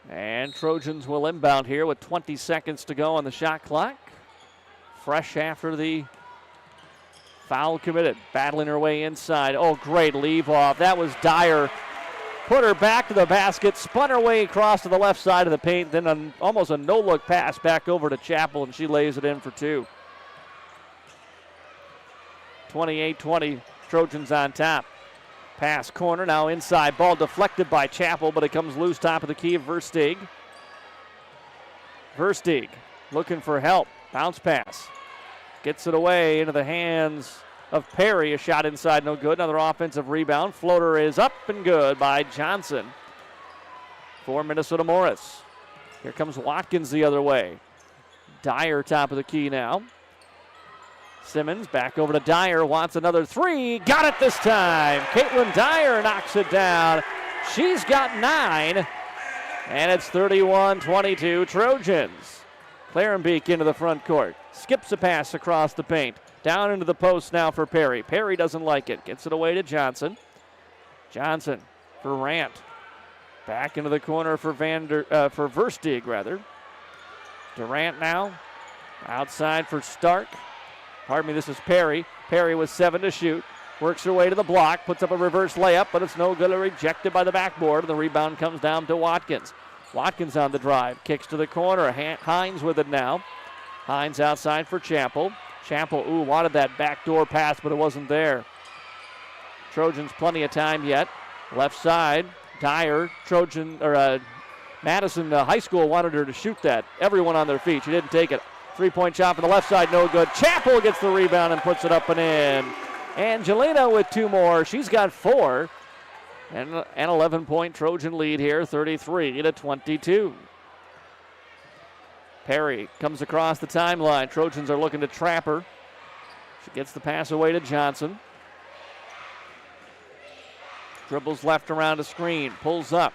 And Trojans will inbound here with 20 seconds to go on the shot clock. Fresh after the foul committed. Battling her way inside. Oh, great leave off. That was Dyer. Put her back to the basket, spun her way across to the left side of the paint, then almost a no-look pass back over to Chappell, and she lays it in for two. 28-20, Trojans on top. Pass corner, now inside. Ball deflected by Chappell, but it comes loose top of the key of Verstig. Verstig looking for help. Bounce pass. Gets it away into the hands of Perry. A shot inside, no good. Another offensive rebound. Floater is up and good by Johnson for Minnesota Morris. Here comes Watkins the other way. Dyer top of the key now. Simmons back over to Dyer, wants another three. Got it this time. Caitlin Dyer knocks it down. She's got 9. And it's 31-22 Trojans. Clarenbeek into the front court. Skips a pass across the paint. Down into the post now for Perry. Perry doesn't like it. Gets it away to Johnson. Johnson for Rant. Back into the corner for Verstig, rather. Durant now. Outside for Stark. Pardon me, this is Perry. Perry with 7 to shoot. Works her way to the block. Puts up a reverse layup, but it's no good. Rejected by the backboard. The rebound comes down to Watkins. Watkins on the drive. Kicks to the corner. Hines with it now. Hines outside for Chappell. Chappell, wanted that backdoor pass, but it wasn't there. Trojans plenty of time yet. Left side, Dyer, Madison High School wanted her to shoot that. Everyone on their feet. She didn't take it. Three-point shot from the left side, no good. Chappell gets the rebound and puts it up and in. Angelina with 2 more. She's got 4. And an 11-point Trojan lead here, 33-22. Perry comes across the timeline. Trojans are looking to trap her. She gets the pass away to Johnson. Dribbles left around a screen. Pulls up.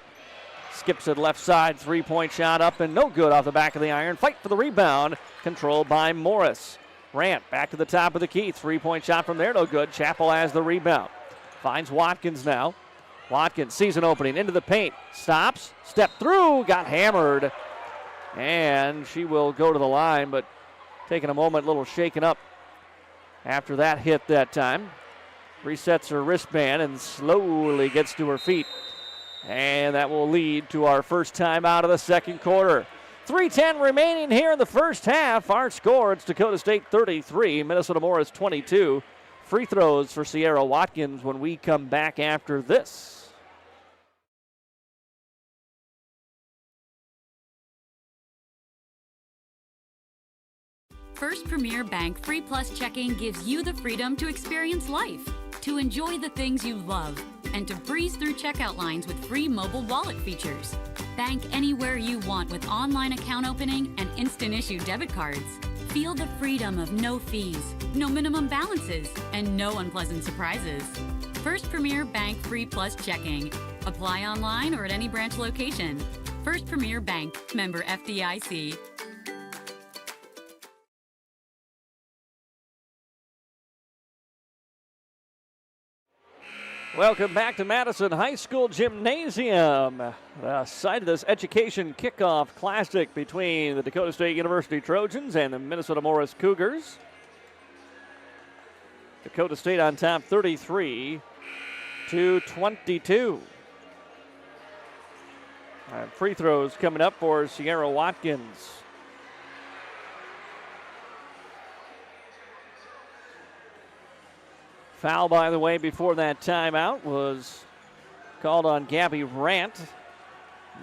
Skips it left side. 3-point shot up and no good off the back of the iron. Fight for the rebound. Controlled by Morris. Rant back to the top of the key. 3-point shot from there. No good. Chappell has the rebound. Finds Watkins now. Watkins sees an opening into the paint. Stops. Step through. Got hammered. And she will go to the line, but taking a moment, a little shaken up after that hit that time. Resets her wristband and slowly gets to her feet. And that will lead to our first time out of the second quarter. 3:10 remaining here in the first half. Our score, it's Dakota State 33, Minnesota Morris 22. Free throws for Sierra Watkins when we come back after this. First Premier Bank Free Plus Checking gives you the freedom to experience life, to enjoy the things you love, and to breeze through checkout lines with free mobile wallet features. Bank anywhere you want with online account opening and instant issue debit cards. Feel the freedom of no fees, no minimum balances, and no unpleasant surprises. First Premier Bank Free Plus Checking. Apply online or at any branch location. First Premier Bank, member FDIC. Welcome back to Madison High School Gymnasium, the site of this education kickoff classic between the Dakota State University Trojans and the Minnesota Morris Cougars. Dakota State on top 33-22. Free throws coming up for Sierra Watkins. Foul, by the way, before that timeout was called on Gabby Rant.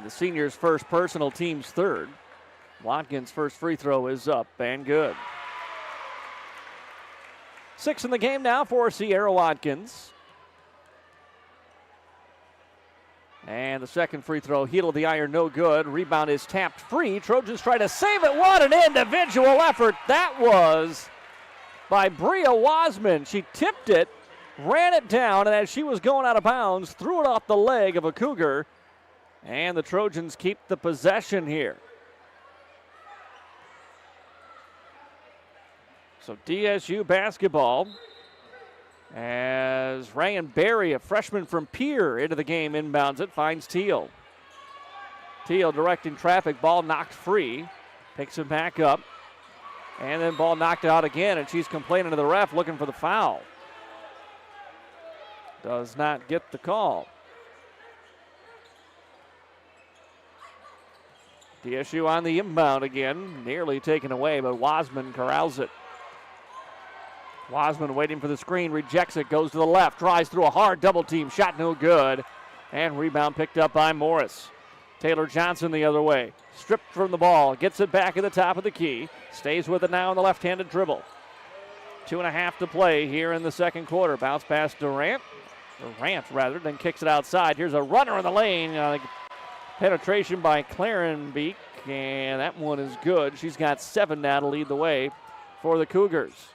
The senior's first personal, team's third. Watkins' first free throw is up and good. 6 in the game now for Sierra Watkins. And the second free throw, heel of the iron, no good. Rebound is tapped free. Trojans try to save it. What an individual effort that was by Bria Wasman. She tipped it, ran it down, and as she was going out of bounds, threw it off the leg of a Cougar. And the Trojans keep the possession here. So DSU basketball as Ryan Berry, a freshman from Pierre, into the game, inbounds it, finds Teal. Teal directing traffic, ball knocked free, picks it back up, and then ball knocked out again, and she's complaining to the ref, looking for the foul. Does not get the call. DSU on the inbound again, nearly taken away, but Wasman corrals it. Wasman waiting for the screen, rejects it, goes to the left, drives through a hard double team, shot no good, and rebound picked up by Morris. Taylor Johnson the other way, stripped from the ball, gets it back at the top of the key, stays with it now on the left-handed dribble. 2.5 to play here in the second quarter. Bounce pass Durant, then kicks it outside. Here's a runner in the lane, penetration by Clarenbeek, and that one is good. She's got 7 now to lead the way for the Cougars.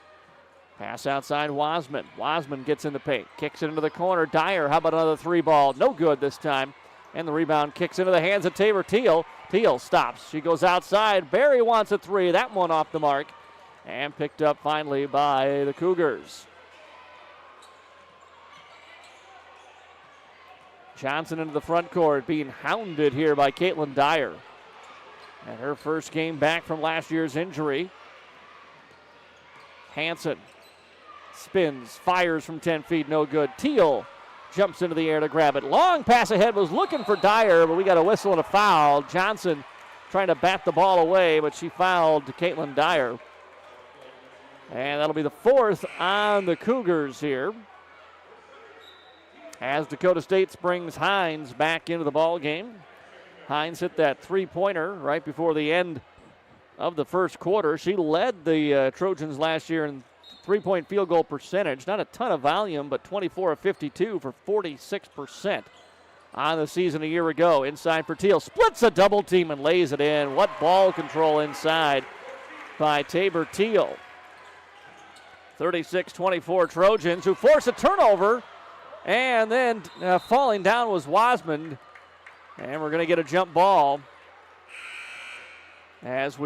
Pass outside Wasman. Wasman gets in the paint, kicks it into the corner. Dyer, how about another 3 ball? No good this time. And the rebound kicks into the hands of Tabor Teal. Teal stops. She goes outside. Barry wants a 3. That one off the mark. And picked up finally by the Cougars. Johnson into the front court, being hounded here by Caitlin Dyer. And her first game back from last year's injury. Hanson spins, fires from 10 feet, no good. Teal jumps into the air to grab it. Long pass ahead, was looking for Dyer, but we got a whistle and a foul. Johnson trying to bat the ball away, but she fouled Caitlin Dyer. And that'll be the 4th on the Cougars here, as Dakota State brings Hines back into the ball game. Hines hit that 3-pointer right before the end of the first quarter. She led the Trojans last year in 3-point field goal percentage. Not a ton of volume, but 24 of 52 for 46% on the season a year ago. Inside for Teal. Splits a double team and lays it in. What ball control inside by Tabor Teal. 36-24 Trojans, who force a turnover. And then falling down was Wasman. And we're going to get a jump ball as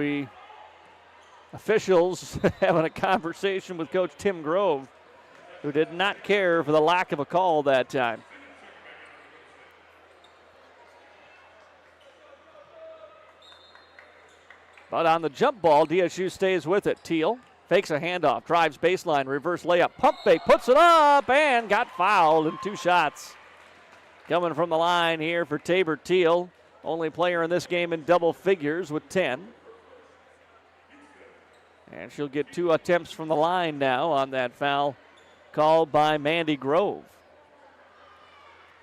officials having a conversation with Coach Tim Grove, who did not care for the lack of a call that time. But on the jump ball, DSU stays with it. Teal fakes a handoff, drives baseline, reverse layup, pump fake, puts it up, and got fouled in 2 shots. Coming from the line here for Tabor Teal, only player in this game in double figures with 10. And she'll get 2 attempts from the line now on that foul called by Mandy Grove.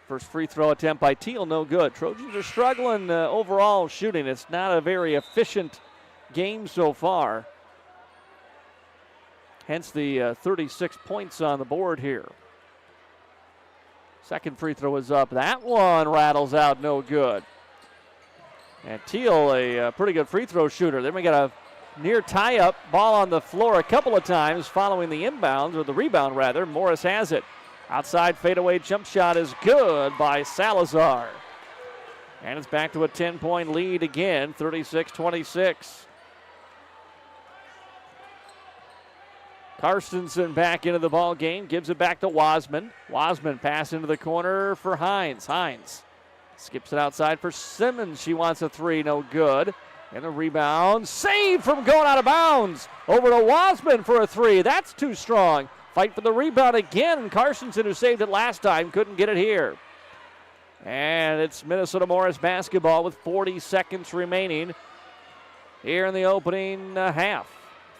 First free throw attempt by Teal, no good. Trojans are struggling overall shooting. It's not a very efficient game so far. Hence the 36 points on the board here. Second free throw is up. That one rattles out, no good. And Teal, a pretty good free throw shooter. Then we got a near tie-up, ball on the floor a couple of times following the inbounds, or the rebound rather. Morris has it. Outside fadeaway jump shot is good by Salazar. And it's back to a 10-point lead again, 36-26. Karstensen back into the ball game, gives it back to Wasman. Wasman pass into the corner for Hines. Hines skips it outside for Simmons. She wants a 3, no good. And a rebound, save from going out of bounds. Over to Wasman for a 3. That's too strong. Fight for the rebound again. Karstensen, who saved it last time, couldn't get it here. And it's Minnesota Morris basketball with 40 seconds remaining here in the opening half.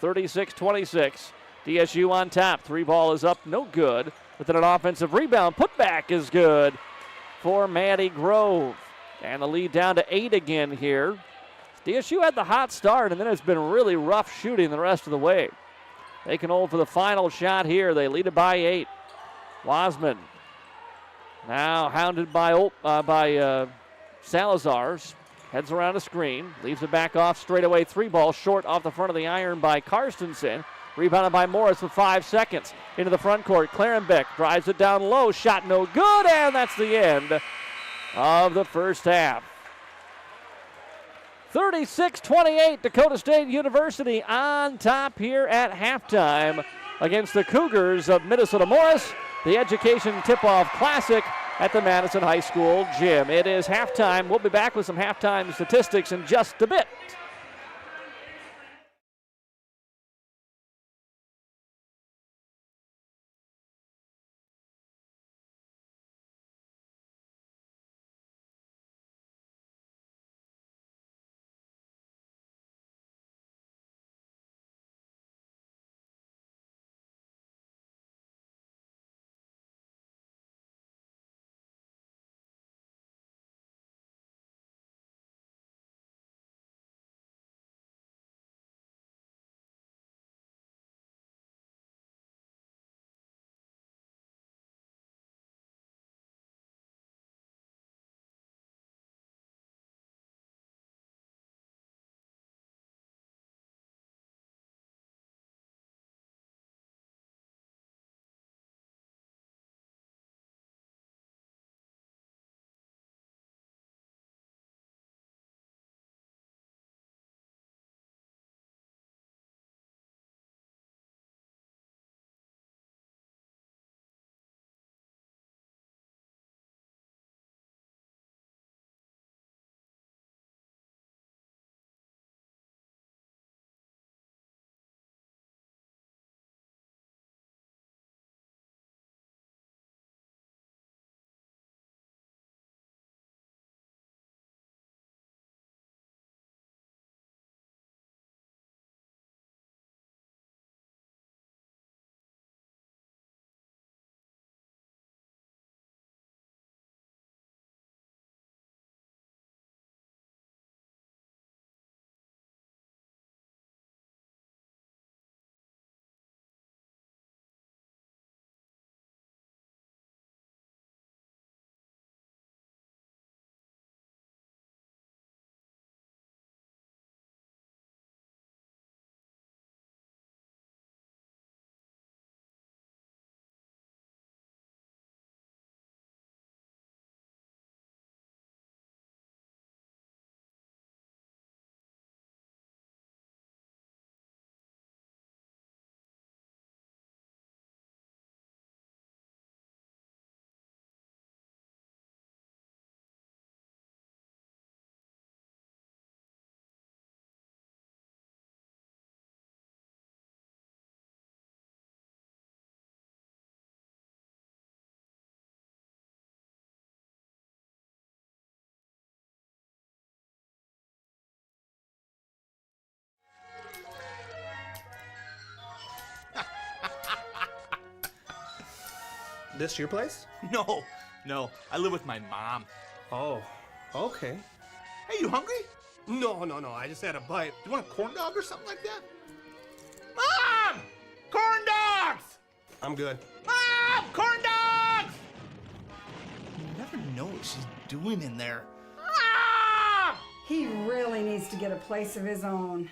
36-26. DSU on top. 3 ball is up, no good. But then an offensive rebound. Putback is good for Maddie Grove. And the lead down to 8 again here. DSU had the hot start, and then it's been really rough shooting the rest of the way. They can hold for the final shot here. They lead it by 8. Wasman now hounded by Salazar. Heads around a screen. Leaves it back off straightaway. 3 ball short off the front of the iron by Karstensen. Rebounded by Morris with 5 seconds. Into the front court. Clarenbeck drives it down low. Shot no good, and that's the end of the first half. 36-28, Dakota State University on top here at halftime against the Cougars of Minnesota Morris, the Education Tip-Off Classic at the Madison High School gym. It is halftime. We'll be back with some halftime statistics in just a bit. This your place? No. I live with my mom. Oh, okay. Hey, you hungry? No. I just had a bite. You want a corn dog or something like that? Mom! Corn dogs! I'm good. Mom! Corn dogs! You never know what she's doing in there. Mom! He really needs to get a place of his own.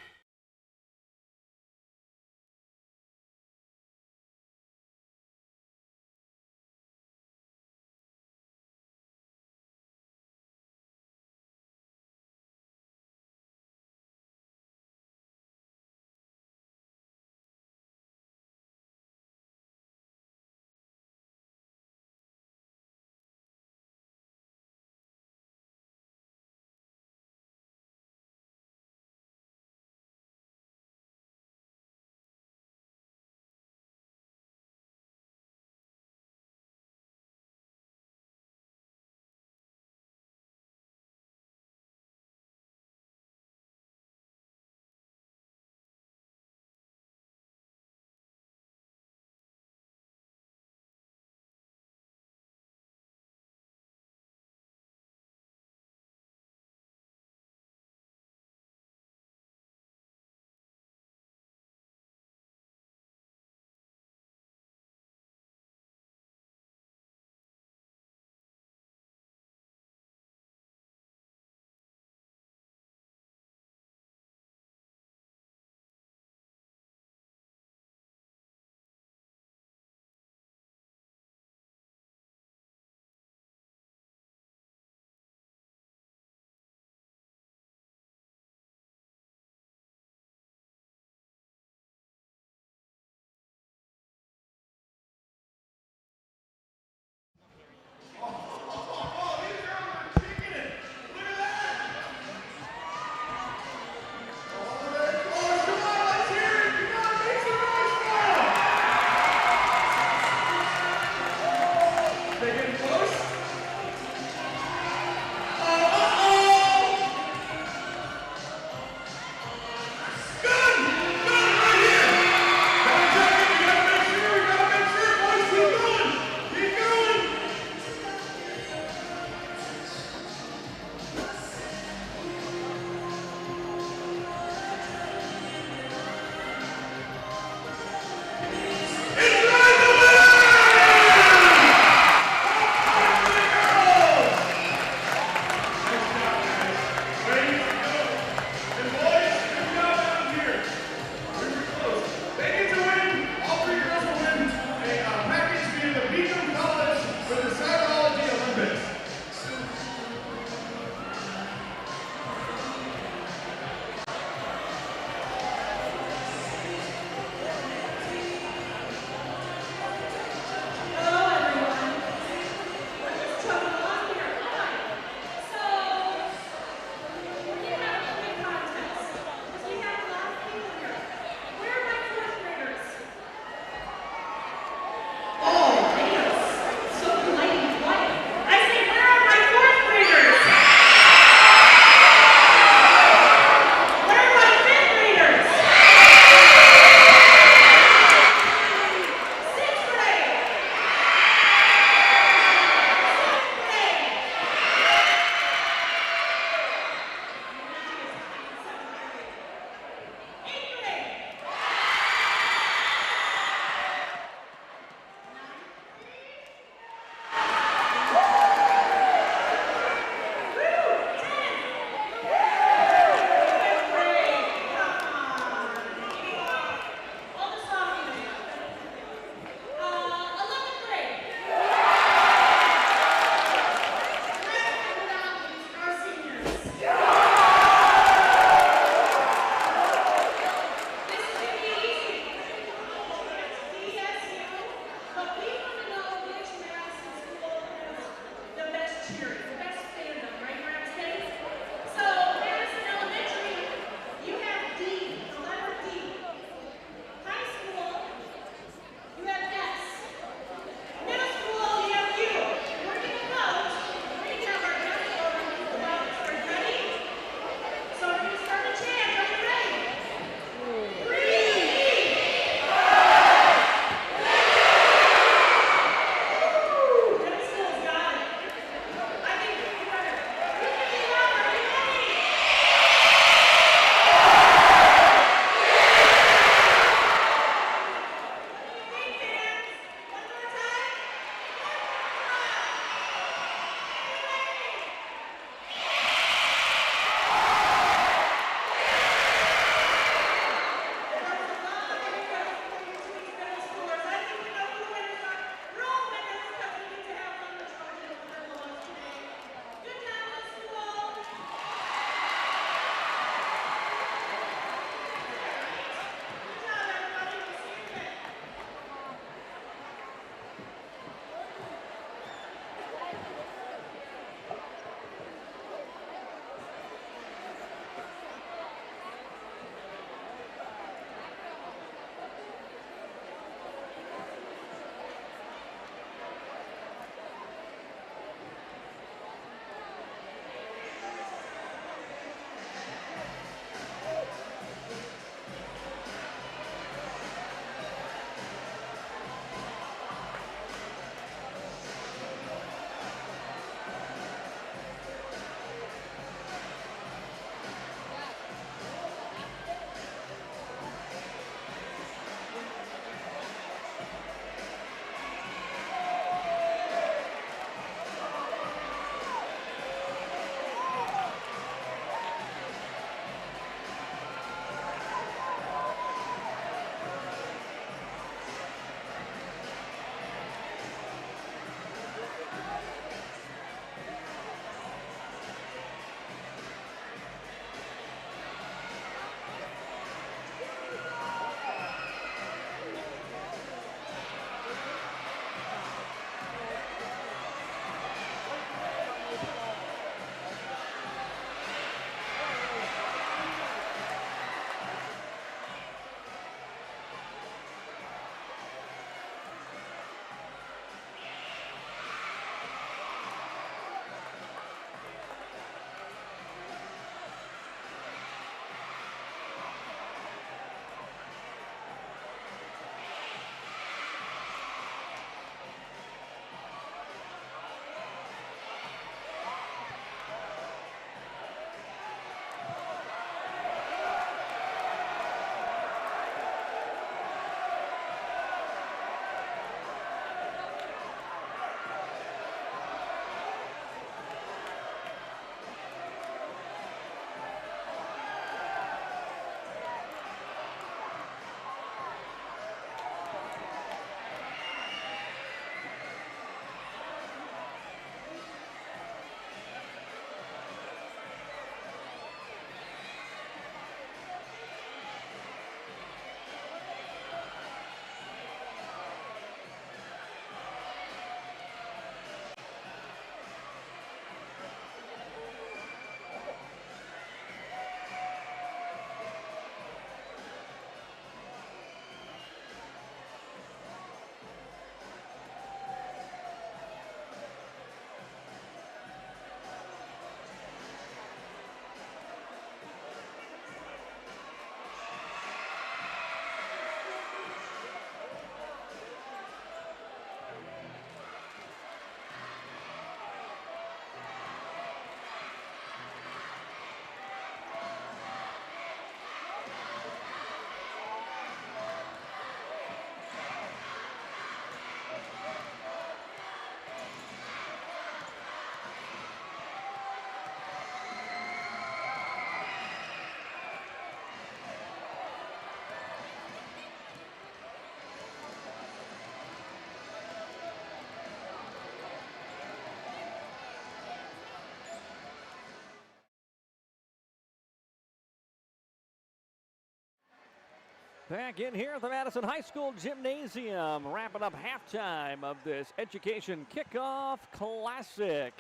Back in here at the Madison High School Gymnasium, wrapping up halftime of this Education Kickoff Classic.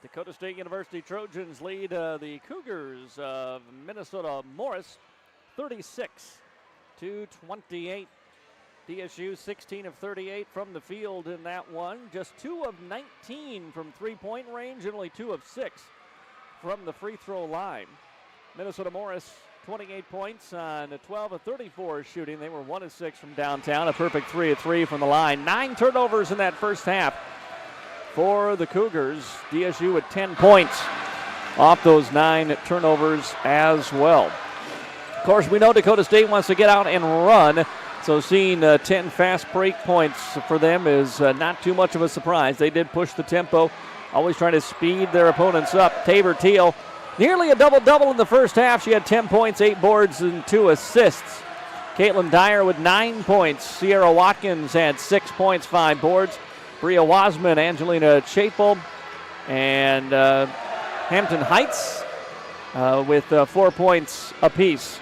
Dakota State University Trojans lead the Cougars of Minnesota Morris 36-28. DSU 16 of 38 from the field in that one. Just 2 of 19 from three-point range and only 2 of 6 from the free throw line. Minnesota Morris 28 points on 12 of 34 shooting. They were 1 of 6 from downtown, a perfect 3 of 3 from the line. 9 turnovers in that first half for the Cougars. DSU with 10 points off those 9 turnovers as well. Of course, we know Dakota State wants to get out and run, so seeing 10 fast break points for them is not too much of a surprise. They did push the tempo, always trying to speed their opponents up. Tabor Teal, nearly a double-double in the first half. She had 10 points, 8 boards, and 2 assists. Caitlin Dyer with 9 points. Sierra Watkins had 6 points, 5 boards. Bria Wasman, Angelina Chapel, and Hampton Heights with 4 points apiece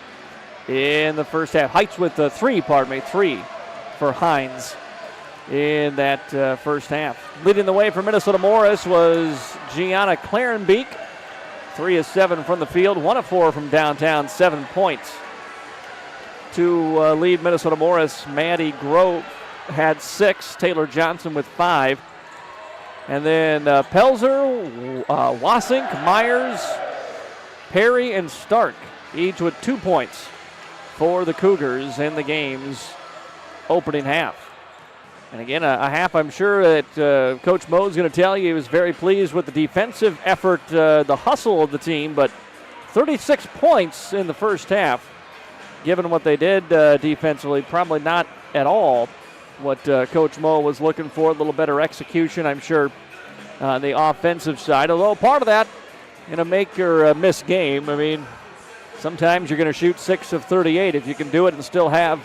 in the first half. Heights with 3 for Hines in that first half. Leading the way for Minnesota Morris was Gianna Clarenbeek. 3 of 7 from the field, 1 of 4 from downtown, 7 points. To lead Minnesota Morris, Maddie Grove had 6, Taylor Johnson with 5. And then Pelzer, Wasink, Myers, Perry, and Stark, each with 2 points for the Cougars in the game's opening half. And again, a half I'm sure that Coach Moe's going to tell you he was very pleased with the defensive effort, the hustle of the team, but 36 points in the first half. Given what they did defensively, probably not at all what Coach Moe was looking for. A little better execution, I'm sure, on the offensive side. Although part of that in a make or miss game, I mean, sometimes you're going to shoot 6 of 38. If you can do it and still have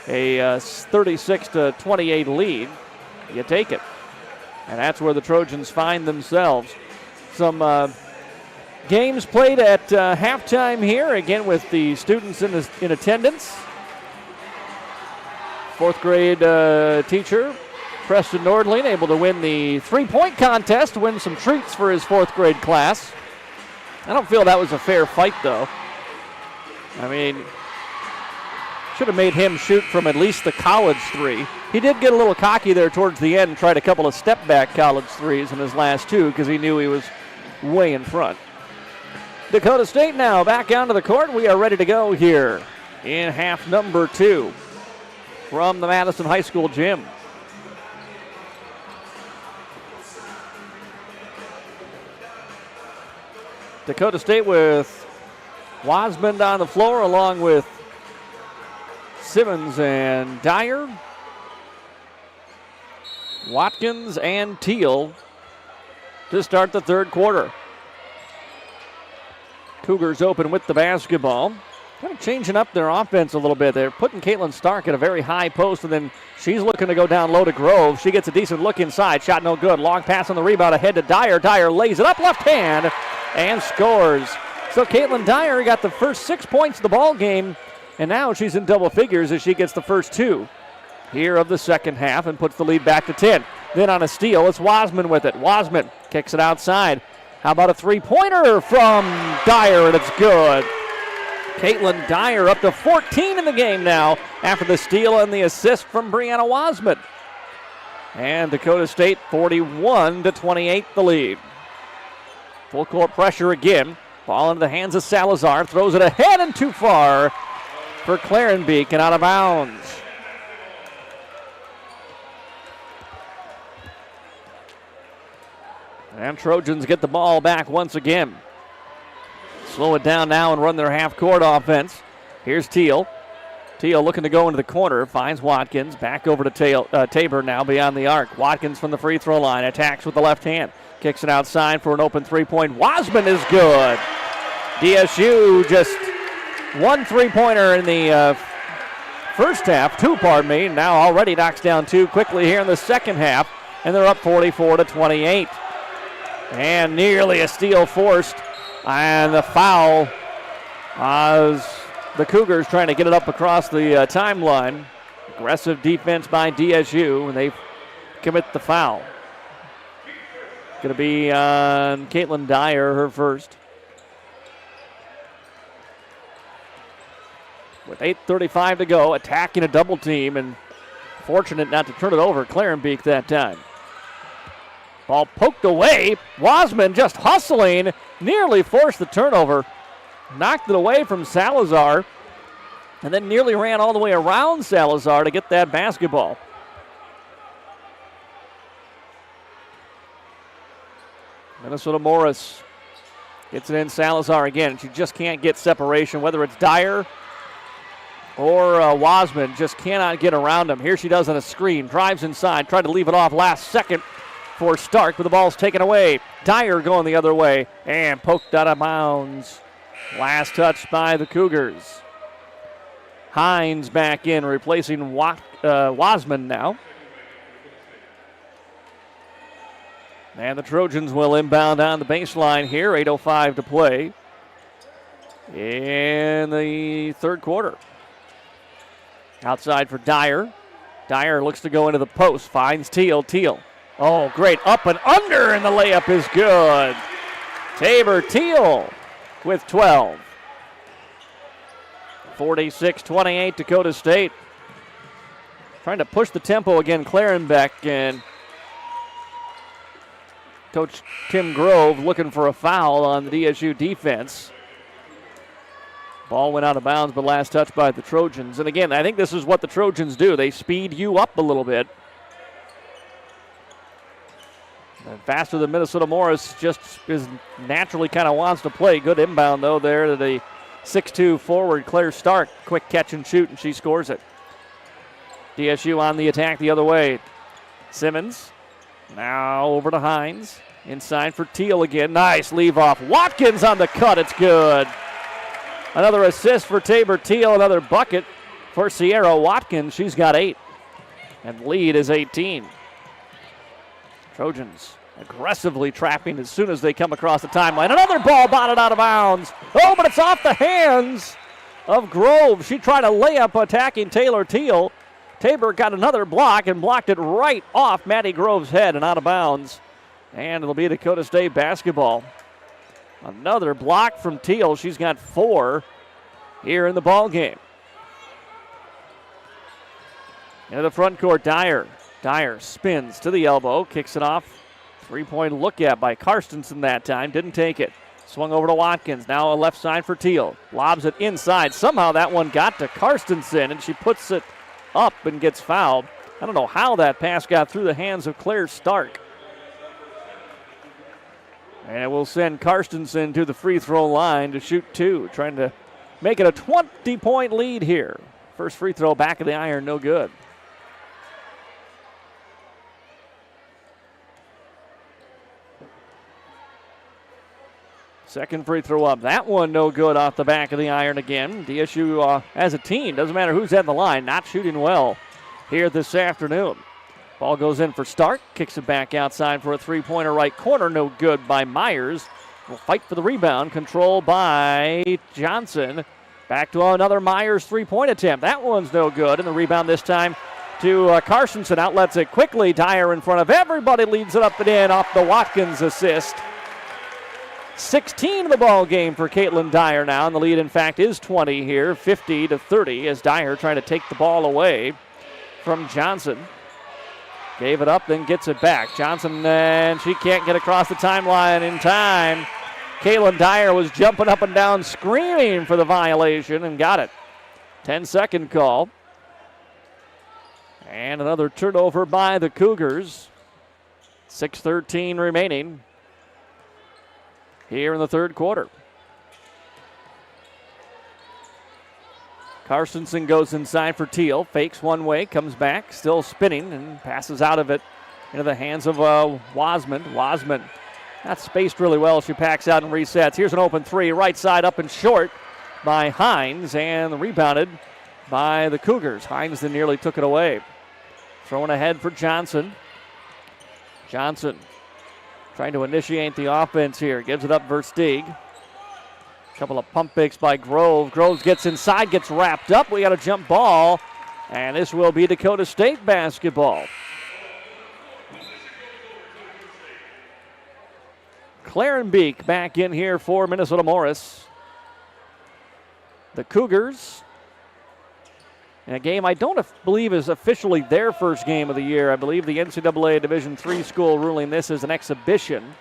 a 36-28 lead, you take it. And that's where the Trojans find themselves. Some games played at halftime here, again with the students in attendance. 4th grade teacher Preston Nordling able to win the 3-point contest, win some treats for his 4th grade class. I don't feel that was a fair fight, though. I mean, should have made him shoot from at least the college 3. He did get a little cocky there towards the end and tried a couple of step-back college 3s in his last 2 because he knew he was way in front. Dakota State now back onto the court. We are ready to go here in half number 2 from the Madison High School gym. Dakota State with Wasmond on the floor along with Simmons and Dyer, Watkins and Teal to start the third quarter. Cougars open with the basketball. Kind of changing up their offense a little bit. They're putting Caitlin Stark at a very high post, and then she's looking to go down low to Grove. She gets a decent look inside. Shot no good. Long pass on the rebound ahead to Dyer. Dyer lays it up left hand and scores. So Caitlin Dyer got the first 6 points of the ball game, and now she's in double figures as she gets the first 2 here of the second half and puts the lead back to 10. Then on a steal, it's Wasman with it. Wasman kicks it outside. How about a three-pointer from Dyer, and it's good. Caitlin Dyer up to 14 in the game now after the steal and the assist from Brianna Wasman. And Dakota State 41-28 the lead. Full court pressure again. Ball into the hands of Salazar. Throws it ahead and too far for Clarenbeek and out of bounds. And Trojans get the ball back once again. Slow it down now and run their half-court offense. Here's Teal. Teal looking to go into the corner. Finds Watkins. Back over to Tabor now beyond the arc. Watkins from the free throw line. Attacks with the left hand. Kicks it outside for an open three-point. Wasman is good. DSU just 1 3-pointer in the first half. 2, pardon me. Now already knocks down 2 quickly here in the second half. And they're up 44-28. And nearly a steal forced. And the foul was the Cougars trying to get it up across the timeline. Aggressive defense by DSU, and they commit the foul. Going to be on Caitlin Dyer, her first. With 8:35 to go, attacking a double team, and fortunate not to turn it over. Clarenbeek that time. Ball poked away. Wasman just hustling, nearly forced the turnover. Knocked it away from Salazar, and then nearly ran all the way around Salazar to get that basketball. Minnesota Morris gets it in. Salazar again. She just can't get separation, whether it's Dyer or Wasman. Just cannot get around him. Here she does on a screen. Drives inside. Tried to leave it off last second for Stark, but the ball's taken away. Dyer going the other way and poked out of bounds. Last touch by the Cougars. Hines back in, replacing Wasman now. And the Trojans will inbound on the baseline here. 8:05 to play in the third quarter. Outside for Dyer. Dyer looks to go into the post. Finds Teal. Teal. Oh, great. Up and under, and the layup is good. Tabor Teal with 12. 46-28 Dakota State. Trying to push the tempo again, Clarenbeck, and Coach Tim Grove looking for a foul on the DSU defense. Ball went out of bounds, but last touch by the Trojans. And again, I think this is what the Trojans do. They speed you up a little bit. And faster than Minnesota Morris just is naturally kind of wants to play. Good inbound, though, there to the 6'2 forward, Claire Stark. Quick catch and shoot, and she scores it. DSU on the attack the other way. Simmons now over to Hines. Inside for Teal again. Nice leave off. Watkins on the cut. It's good. Another assist for Tabor Teal. Another bucket for Sierra Watkins. She's got 8. And lead is 18. Trojans aggressively trapping as soon as they come across the timeline. Another ball batted out of bounds. Oh, but it's off the hands of Grove. She tried a layup attacking Taylor Teal. Tabor got another block and blocked it right off Maddie Grove's head and out of bounds. And it'll be Dakota State basketball. Another block from Teal. She's got 4 here in the ball game. Into the front court, Dyer. Dyer spins to the elbow, kicks it off. 3-point look at by Karstensen that time. Didn't take it. Swung over to Watkins. Now a left side for Teal. Lobs it inside. Somehow that one got to Karstensen, and she puts it up and gets fouled. I don't know how that pass got through the hands of Claire Stark. And it will send Karstensen to the free throw line to shoot 2, trying to make it a 20-point lead here. First free throw back of the iron, no good. Second free throw up. That one no good off the back of the iron again. DSU as a team, doesn't matter who's at the line, not shooting well here this afternoon. Ball goes in for Stark. Kicks it back outside for a three-pointer right corner. No good by Myers. Will fight for the rebound. Control by Johnson. Back to another Myers three-point attempt. That one's no good. And the rebound this time to Karstensen. Outlets it quickly. Dyer in front of everybody. Leads it up and in off the Watkins assist. 16 in the ball game for Caitlin Dyer now. And the lead, in fact, is 20 here. 50-30 as Dyer trying to take the ball away from Johnson. Gave it up, then gets it back. Johnson, and she can't get across the timeline in time. Caitlin Dyer was jumping up and down, screaming for the violation, and got it. 10-second call. And another turnover by the Cougars. 6:13 remaining here in the third quarter. Karstensen goes inside for Teal. Fakes one way, comes back, still spinning, and passes out of it into the hands of Wasman. Wasman, that's spaced really well. She packs out and resets. Here's an open three, right side up and short by Hines, and rebounded by the Cougars. Hines then nearly took it away. Throwing ahead for Johnson. Johnson trying to initiate the offense here. Gives it up Versteeg. Couple of pump fakes by Grove. Grove gets inside, gets wrapped up. We got a jump ball, and this will be Dakota State basketball. Clarenbeek back in here for Minnesota Morris. The Cougars, in a game I don't believe is officially their first game of the year. I believe the NCAA Division III school ruling this as an exhibition.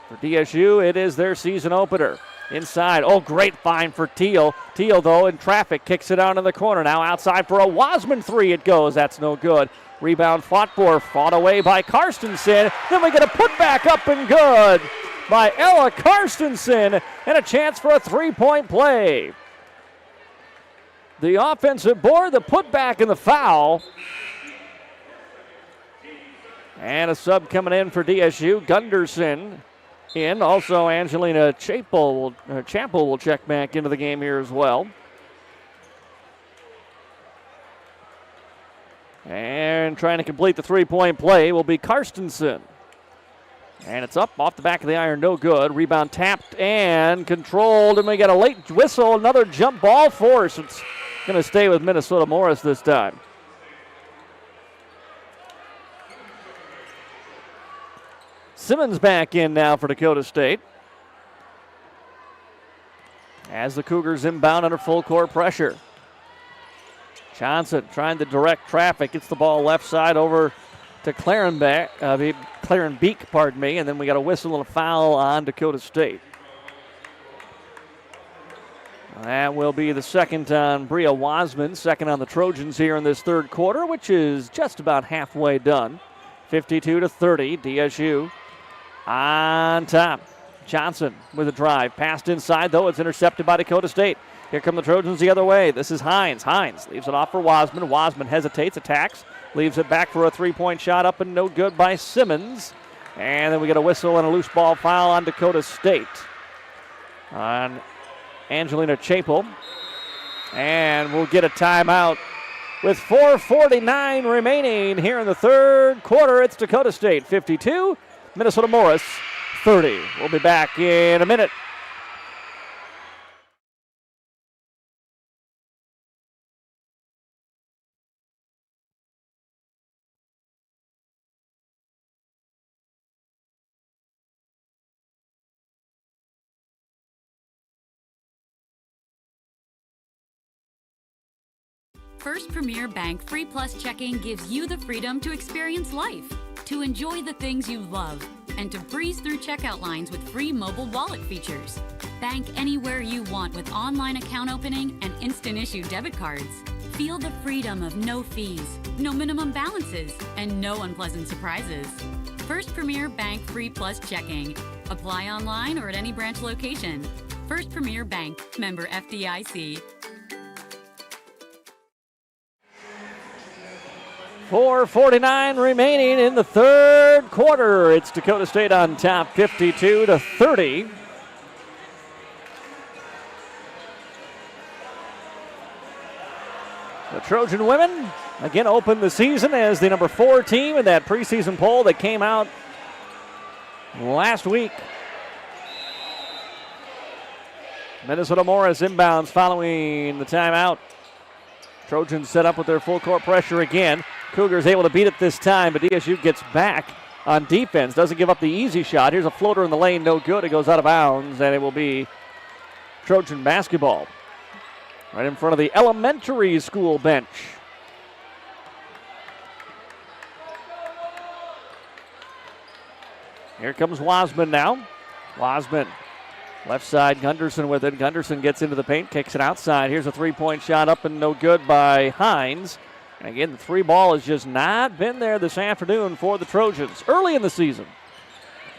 For DSU, it is their season opener. Inside, oh, great find for Teal. Teal, though, in traffic, kicks it out in the corner. Now outside for a Wasman three it goes. That's no good. Rebound fought away by Karstensen. Then we get a putback up and good by Ella Karstensen, and a chance for a three-point play. The offensive board, the putback, and the foul. And a sub coming in for DSU. Gunderson in. Also, Angelina Chappell will check back into the game here as well. And trying to complete the three-point play will be Karstensen. And it's up off the back of the iron, no good. Rebound tapped and controlled, and we get a late whistle, another jump ball force. It's going to stay with Minnesota Morris this time. Simmons back in now for Dakota State. As the Cougars inbound under full court pressure. Johnson trying to direct traffic. Gets the ball left side over to Clarenbeek, and then we got a whistle and a foul on Dakota State. That will be the second on Bria Wasman, second on the Trojans here in this third quarter, which is just about halfway done. 52-30, DSU on top. Johnson with a drive. Passed inside, though. It's intercepted by Dakota State. Here come the Trojans the other way. This is Hines. Hines leaves it off for Wasman. Wasman hesitates, attacks, leaves it back for a three-point shot up and no good by Simmons. And then we get a whistle and a loose ball foul on Dakota State. On Angelina Chappell. And we'll get a timeout with 4:49 remaining here in the third quarter. It's Dakota State 52, Minnesota Morris 30. We'll be back in a minute. First Premier Bank Free Plus Checking gives you the freedom to experience life, to enjoy the things you love, and to breeze through checkout lines with free mobile wallet features. Bank anywhere you want with online account opening and instant issue debit cards. Feel the freedom of no fees, no minimum balances, and no unpleasant surprises. First Premier Bank Free Plus Checking. Apply online or at any branch location. First Premier Bank, member FDIC. 4:49 remaining in the third quarter. It's Dakota State on top, 52-30. The Trojan women again open the season as the number 4 team in that preseason poll that came out last week. Minnesota Morris inbounds following the timeout. Trojans set up with their full court pressure again. Cougars able to beat it this time, but DSU gets back on defense. Doesn't give up the easy shot. Here's a floater in the lane, no good. It goes out of bounds, and it will be Trojan basketball. Right in front of the elementary school bench. Here comes Wasman now. Wasman, left side, Gunderson with it. Gunderson gets into the paint, kicks it outside. Here's a three-point shot up and no good by Hines. And again, the three ball has just not been there this afternoon for the Trojans early in the season.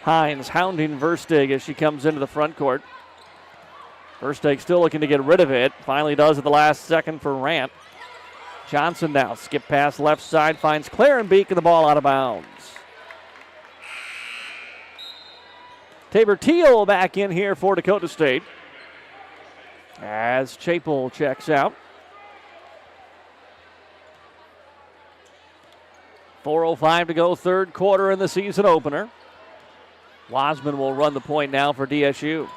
Hines hounding Verstig as she comes into the front court. Verstig still looking to get rid of it. Finally does at the last second for Rant. Johnson now, skip pass left side, finds Clarenbeek and the ball out of bounds. Tabor Teal back in here for Dakota State as Chappell checks out. 4:05 to go, third quarter in the season opener. Wasman will run the point now for DSU.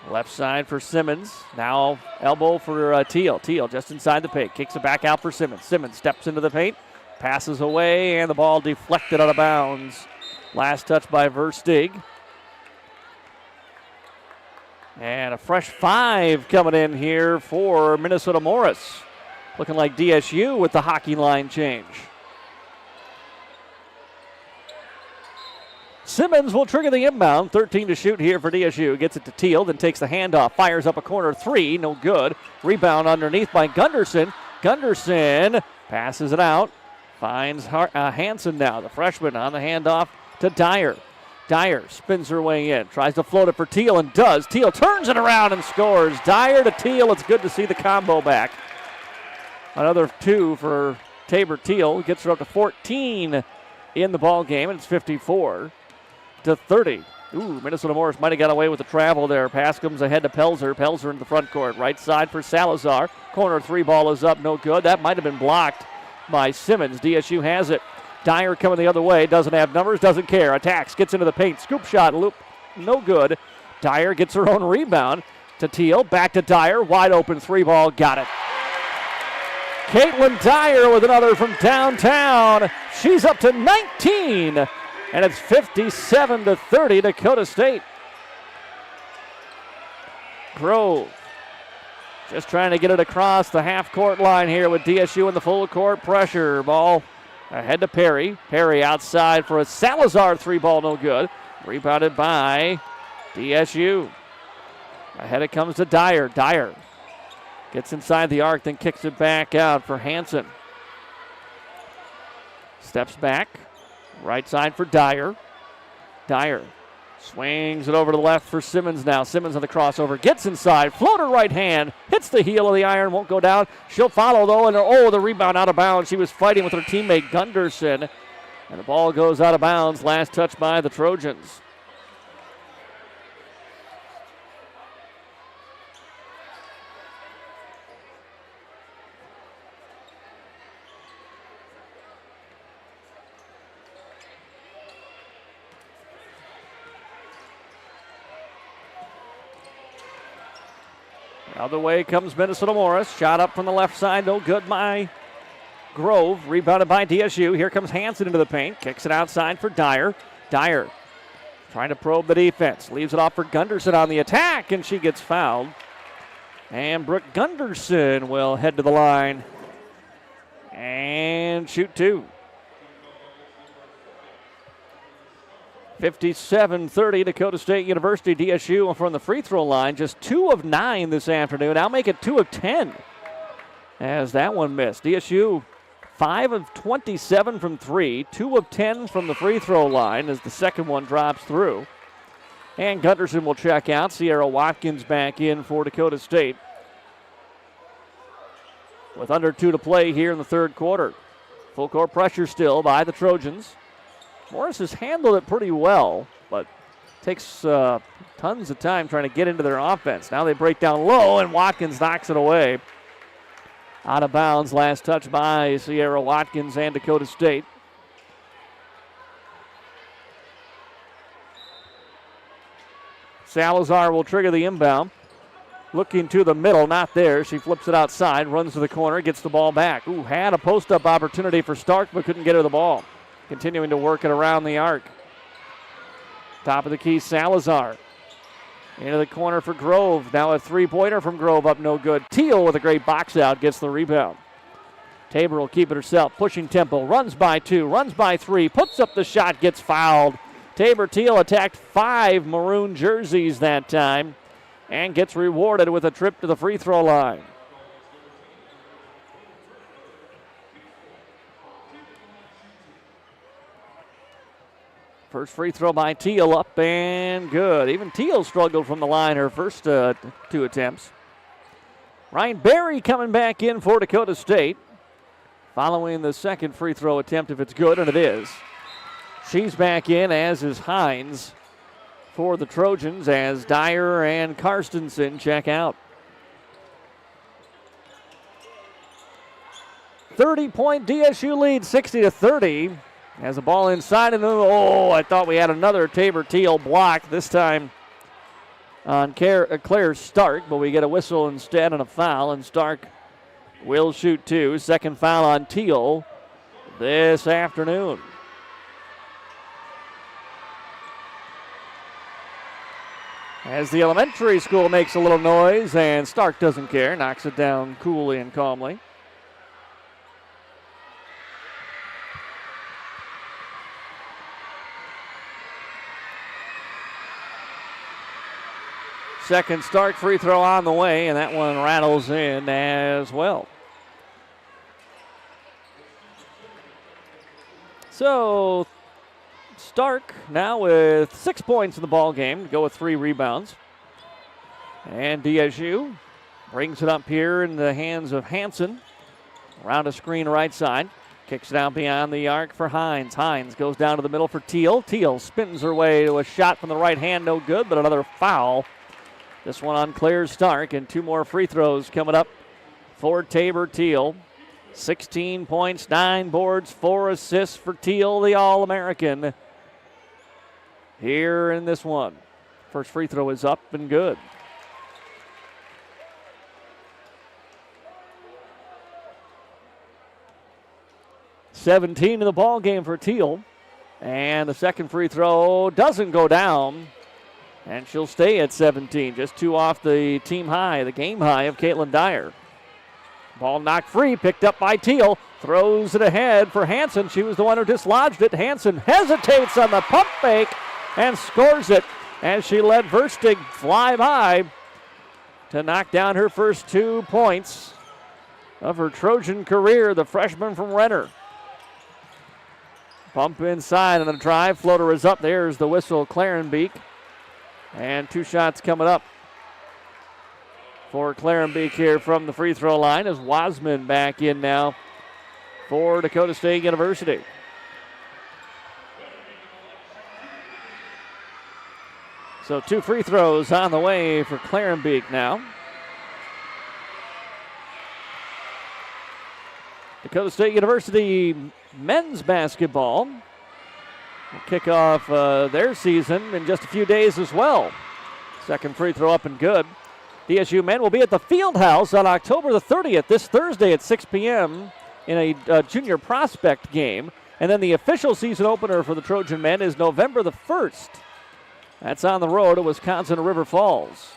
Left side for Simmons. Now elbow for Teal. Teal just inside the paint. Kicks it back out for Simmons. Simmons steps into the paint. Passes away, and the ball deflected out of bounds. Last touch by Verstig. And a fresh 5 coming in here for Minnesota Morris. Looking like DSU with the hockey line change. Simmons will trigger the inbound. 13 to shoot here for DSU. Gets it to Teal, then takes the handoff. Fires up a corner 3. No good. Rebound underneath by Gunderson. Gunderson passes it out. Finds Hansen now, the freshman, on the handoff to Dyer. Dyer spins her way in. Tries to float it for Teal and does. Teal turns it around and scores. Dyer to Teal. It's good to see the combo back. Another 2 for Tabor Teal. Gets her up to 14 in the ball game, and it's 54 to 30. Ooh, Minnesota Morris might have got away with the travel there. Pass comes ahead to Pelzer. Pelzer in the front court. Right side for Salazar. Corner 3 ball is up. No good. That might have been blocked by Simmons. DSU has it. Dyer coming the other way. Doesn't have numbers. Doesn't care. Attacks. Gets into the paint. Scoop shot. Loop. No good. Dyer gets her own rebound to Teal. Back to Dyer. Wide open 3 ball. Got it. Caitlin Dyer with another from downtown. She's up to 19. And it's 57 to 30, Dakota State. Grove just trying to get it across the half-court line here with DSU in the full-court pressure. Ball ahead to Perry. Perry outside for a Salazar 3 ball, no good. Rebounded by DSU. Ahead it comes to Dyer. Dyer gets inside the arc, then kicks it back out for Hansen. Steps back. Right side for Dyer. Dyer swings it over to the left for Simmons now. Simmons on the crossover. Gets inside. Floater right hand. Hits the heel of the iron. Won't go down. She'll follow though. And the rebound out of bounds. She was fighting with her teammate Gunderson. And the ball goes out of bounds. Last touch by the Trojans. Other way comes Minnesota Morris. Shot up from the left side. No good by Grove. Rebounded by DSU. Here comes Hansen into the paint. Kicks it outside for Dyer. Dyer trying to probe the defense. Leaves it off for Gunderson on the attack, and she gets fouled. And Brooke Gunderson will head to the line and shoot 2. 57-30, Dakota State University. DSU from the free throw line, just 2 of 9 this afternoon. I'll make it 2 of 10 as that one missed. DSU 5 of 27 from 3, 2 of 10 from the free throw line as the second one drops through. And Gunderson will check out. Sierra Watkins back in for Dakota State with under 2 to play here in the third quarter. Full court pressure still by the Trojans. Morris has handled it pretty well, but takes tons of time trying to get into their offense. Now they break down low, and Watkins knocks it away. Out of bounds, last touch by Sierra Watkins and Dakota State. Salazar will trigger the inbound. Looking to the middle, not there. She flips it outside, runs to the corner, gets the ball back. Ooh, had a post-up opportunity for Stark, but couldn't get her the ball. Continuing to work it around the arc. Top of the key, Salazar. Into the corner for Grove. Now a three-pointer from Grove up no good. Teal with a great box out gets the rebound. Tabor will keep it herself. Pushing tempo. Runs by 2. Runs by 3. Puts up the shot. Gets fouled. Tabor Teal attacked 5 maroon jerseys that time and gets rewarded with a trip to the free throw line. First free throw by Teal up and good. Even Teal struggled from the line her first 2 attempts. Ryan Berry coming back in for Dakota State. Following the second free throw attempt, if it's good, and it is. She's back in, as is Hines for the Trojans, as Dyer and Karstensen check out. 30-point DSU lead, 60-30. Has the ball inside, and I thought we had another Tabor Teal block. This time on Claire Stark, but we get a whistle instead and a foul, and Stark will shoot 2. Second foul on Teal this afternoon. As the elementary school makes a little noise, and Stark doesn't care, knocks it down coolly and calmly. Second Stark free throw on the way, and that one rattles in as well. So Stark now with 6 points in the ball game to go with 3 rebounds. And DSU brings it up here in the hands of Hansen. Around a screen right side. Kicks it out beyond the arc for Hines. Hines goes down to the middle for Teal. Teal spins her way to a shot from the right hand. No good, but another foul. This one on Claire Stark, and 2 more free throws coming up for Tabor Teal. 16 points, 9 boards, 4 assists for Teal, the All-American. Here in this one. First free throw is up and good. $17 in the ball game for Teal. And the second free throw doesn't go down. And she'll stay at 17, just 2 off the team high, the game high of Caitlin Dyer. Ball knocked free, picked up by Teal. Throws it ahead for Hansen. She was the one who dislodged it. Hansen hesitates on the pump fake and scores it as she let Verstig fly by to knock down her first 2 points of her Trojan career, the freshman from Renner. Pump inside on the drive. Floater is up. There's the whistle, Clarenbeek. And 2 shots coming up for Clarenbeek here from the free throw line as Wasman back in now for Dakota State University. So 2 free throws on the way for Clarenbeek now. Dakota State University men's basketball will kick off their season in just a few days as well. Second free throw up and good. DSU men will be at the Fieldhouse on October the 30th, this Thursday at 6 p.m. in a junior prospect game. And then the official season opener for the Trojan men is November the 1st. That's on the road at Wisconsin River Falls.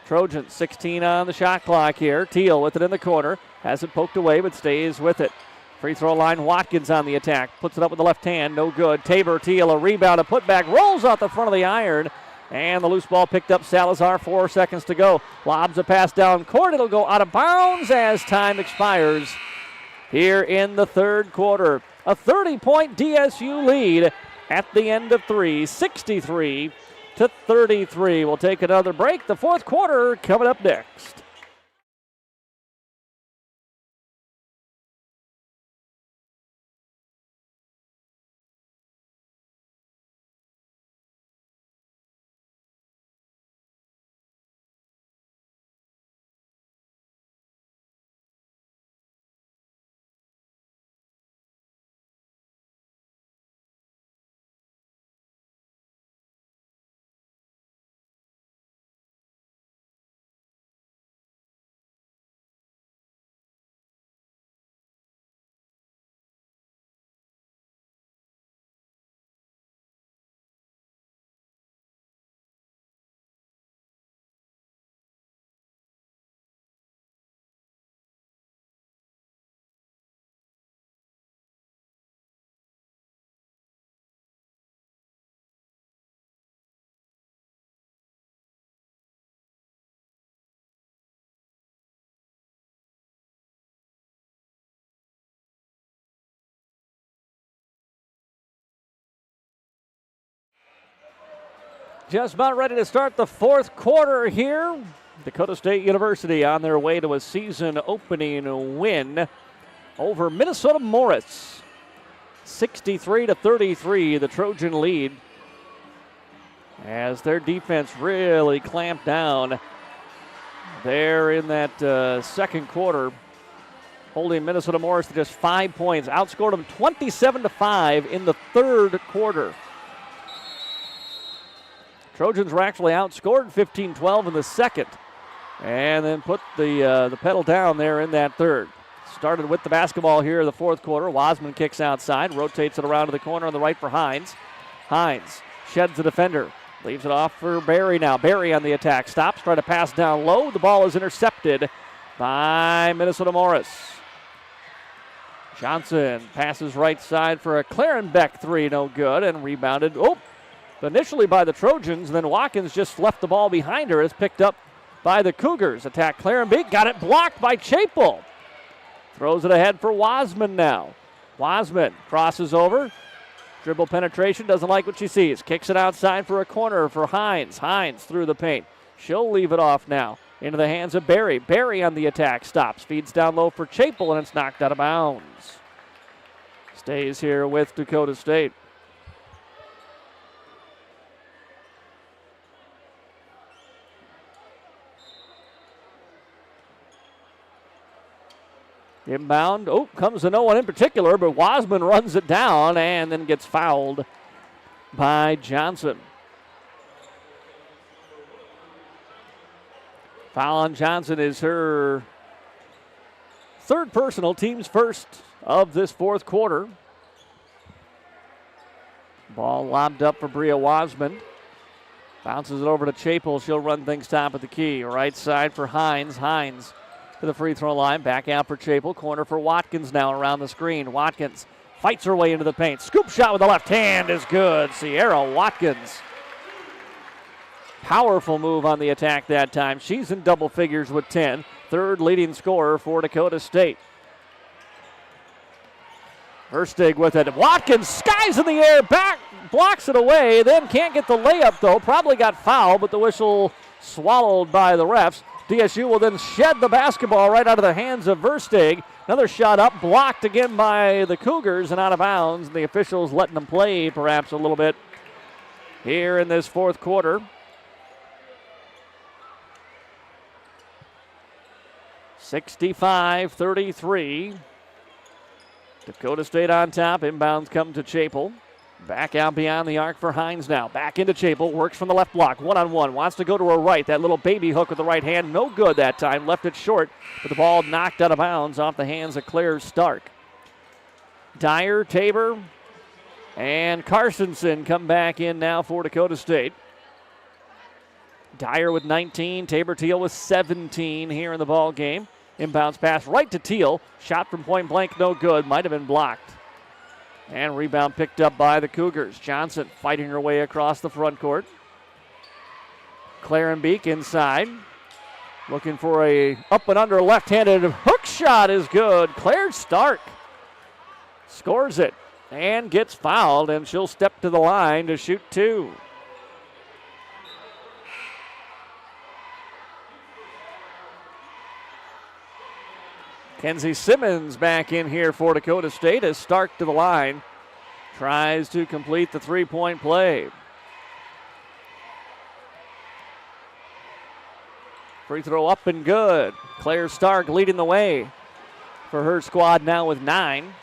Trojans 16 on the shot clock here. Teal with it in the corner. Has it poked away but stays with it. Free throw line, Watkins on the attack. Puts it up with the left hand, no good. Tabor Teal, a rebound, a putback, rolls out the front of the iron. And the loose ball picked up Salazar, 4 seconds to go. Lobs a pass down court. It'll go out of bounds as time expires here in the third quarter. A 30-point DSU lead at the end of 3, 63-33. We'll take another break. The fourth quarter coming up next. Just about ready to start the fourth quarter here. Dakota State University on their way to a season opening win over Minnesota Morris. 63-33, the Trojan lead. As their defense really clamped down there in that second quarter, holding Minnesota Morris to just 5 points. Outscored them 27-5 in the third quarter. Trojans were actually outscored 15-12 in the second, and then put the pedal down there in that third. Started with the basketball here in the fourth quarter. Wasman kicks outside, rotates it around to the corner on the right for Hines. Hines sheds the defender, leaves it off for Barry now. Barry on the attack, stops, trying to pass down low. The ball is intercepted by Minnesota Morris. Johnson passes right side for a Clarenbeck three, no good, and rebounded initially by the Trojans. Then Watkins just left the ball behind her. It's picked up by the Cougars. Attack Clarenbeck, got it blocked by Chapel. Throws it ahead for Wasman now. Wasman crosses over. Dribble penetration, doesn't like what she sees. Kicks it outside for a corner for Hines. Hines through the paint. She'll leave it off now into the hands of Barry. Barry on the attack, stops, feeds down low for Chapel, and it's knocked out of bounds. Stays here with Dakota State. Inbound. Comes to no one in particular, but Wasman runs it down and then gets fouled by Johnson. Foul on Johnson is her third personal, team's first of this fourth quarter. Ball lobbed up for Bria Wasman. Bounces it over to Chapel. She'll run things top of the key. Right side for Hines. Hines to the free throw line. Back out for Chapel. Corner for Watkins now around the screen. Watkins fights her way into the paint. Scoop shot with the left hand is good. Sierra Watkins. Powerful move on the attack that time. She's in double figures with 10. Third leading scorer for Dakota State. Versteeg with it. Watkins skies in the air, back, blocks it away, then can't get the layup though. Probably got fouled, but the whistle swallowed by the refs. DSU will then shed the basketball right out of the hands of Versteeg. Another shot up, blocked again by the Cougars and out of bounds. The officials letting them play perhaps a little bit here in this fourth quarter. 65-33. Dakota State on top. Inbounds come to Chapel. Back out beyond the arc for Hines now. Back into Chapel. Works from the left block. One-on-one. Wants to go to her right. That little baby hook with the right hand. No good that time. Left it short. But the ball knocked out of bounds off the hands of Claire Stark. Dyer, Tabor, and Carstensen come back in now for Dakota State. Dyer with 19. Tabor Teal with 17 here in the ball game. Inbounds pass right to Teal. Shot from point blank, no good. Might have been blocked. And rebound picked up by the Cougars. Johnson fighting her way across the front court. Clarenbeek inside. Looking for a up and under left-handed hook shot is good. Claire Stark scores it and gets fouled, and she'll step to the line to shoot two. Kenzie Simmons back in here for Dakota State as Stark to the line. Tries to complete the three-point play. Free throw up and good. Claire Stark leading the way for her squad now with 9.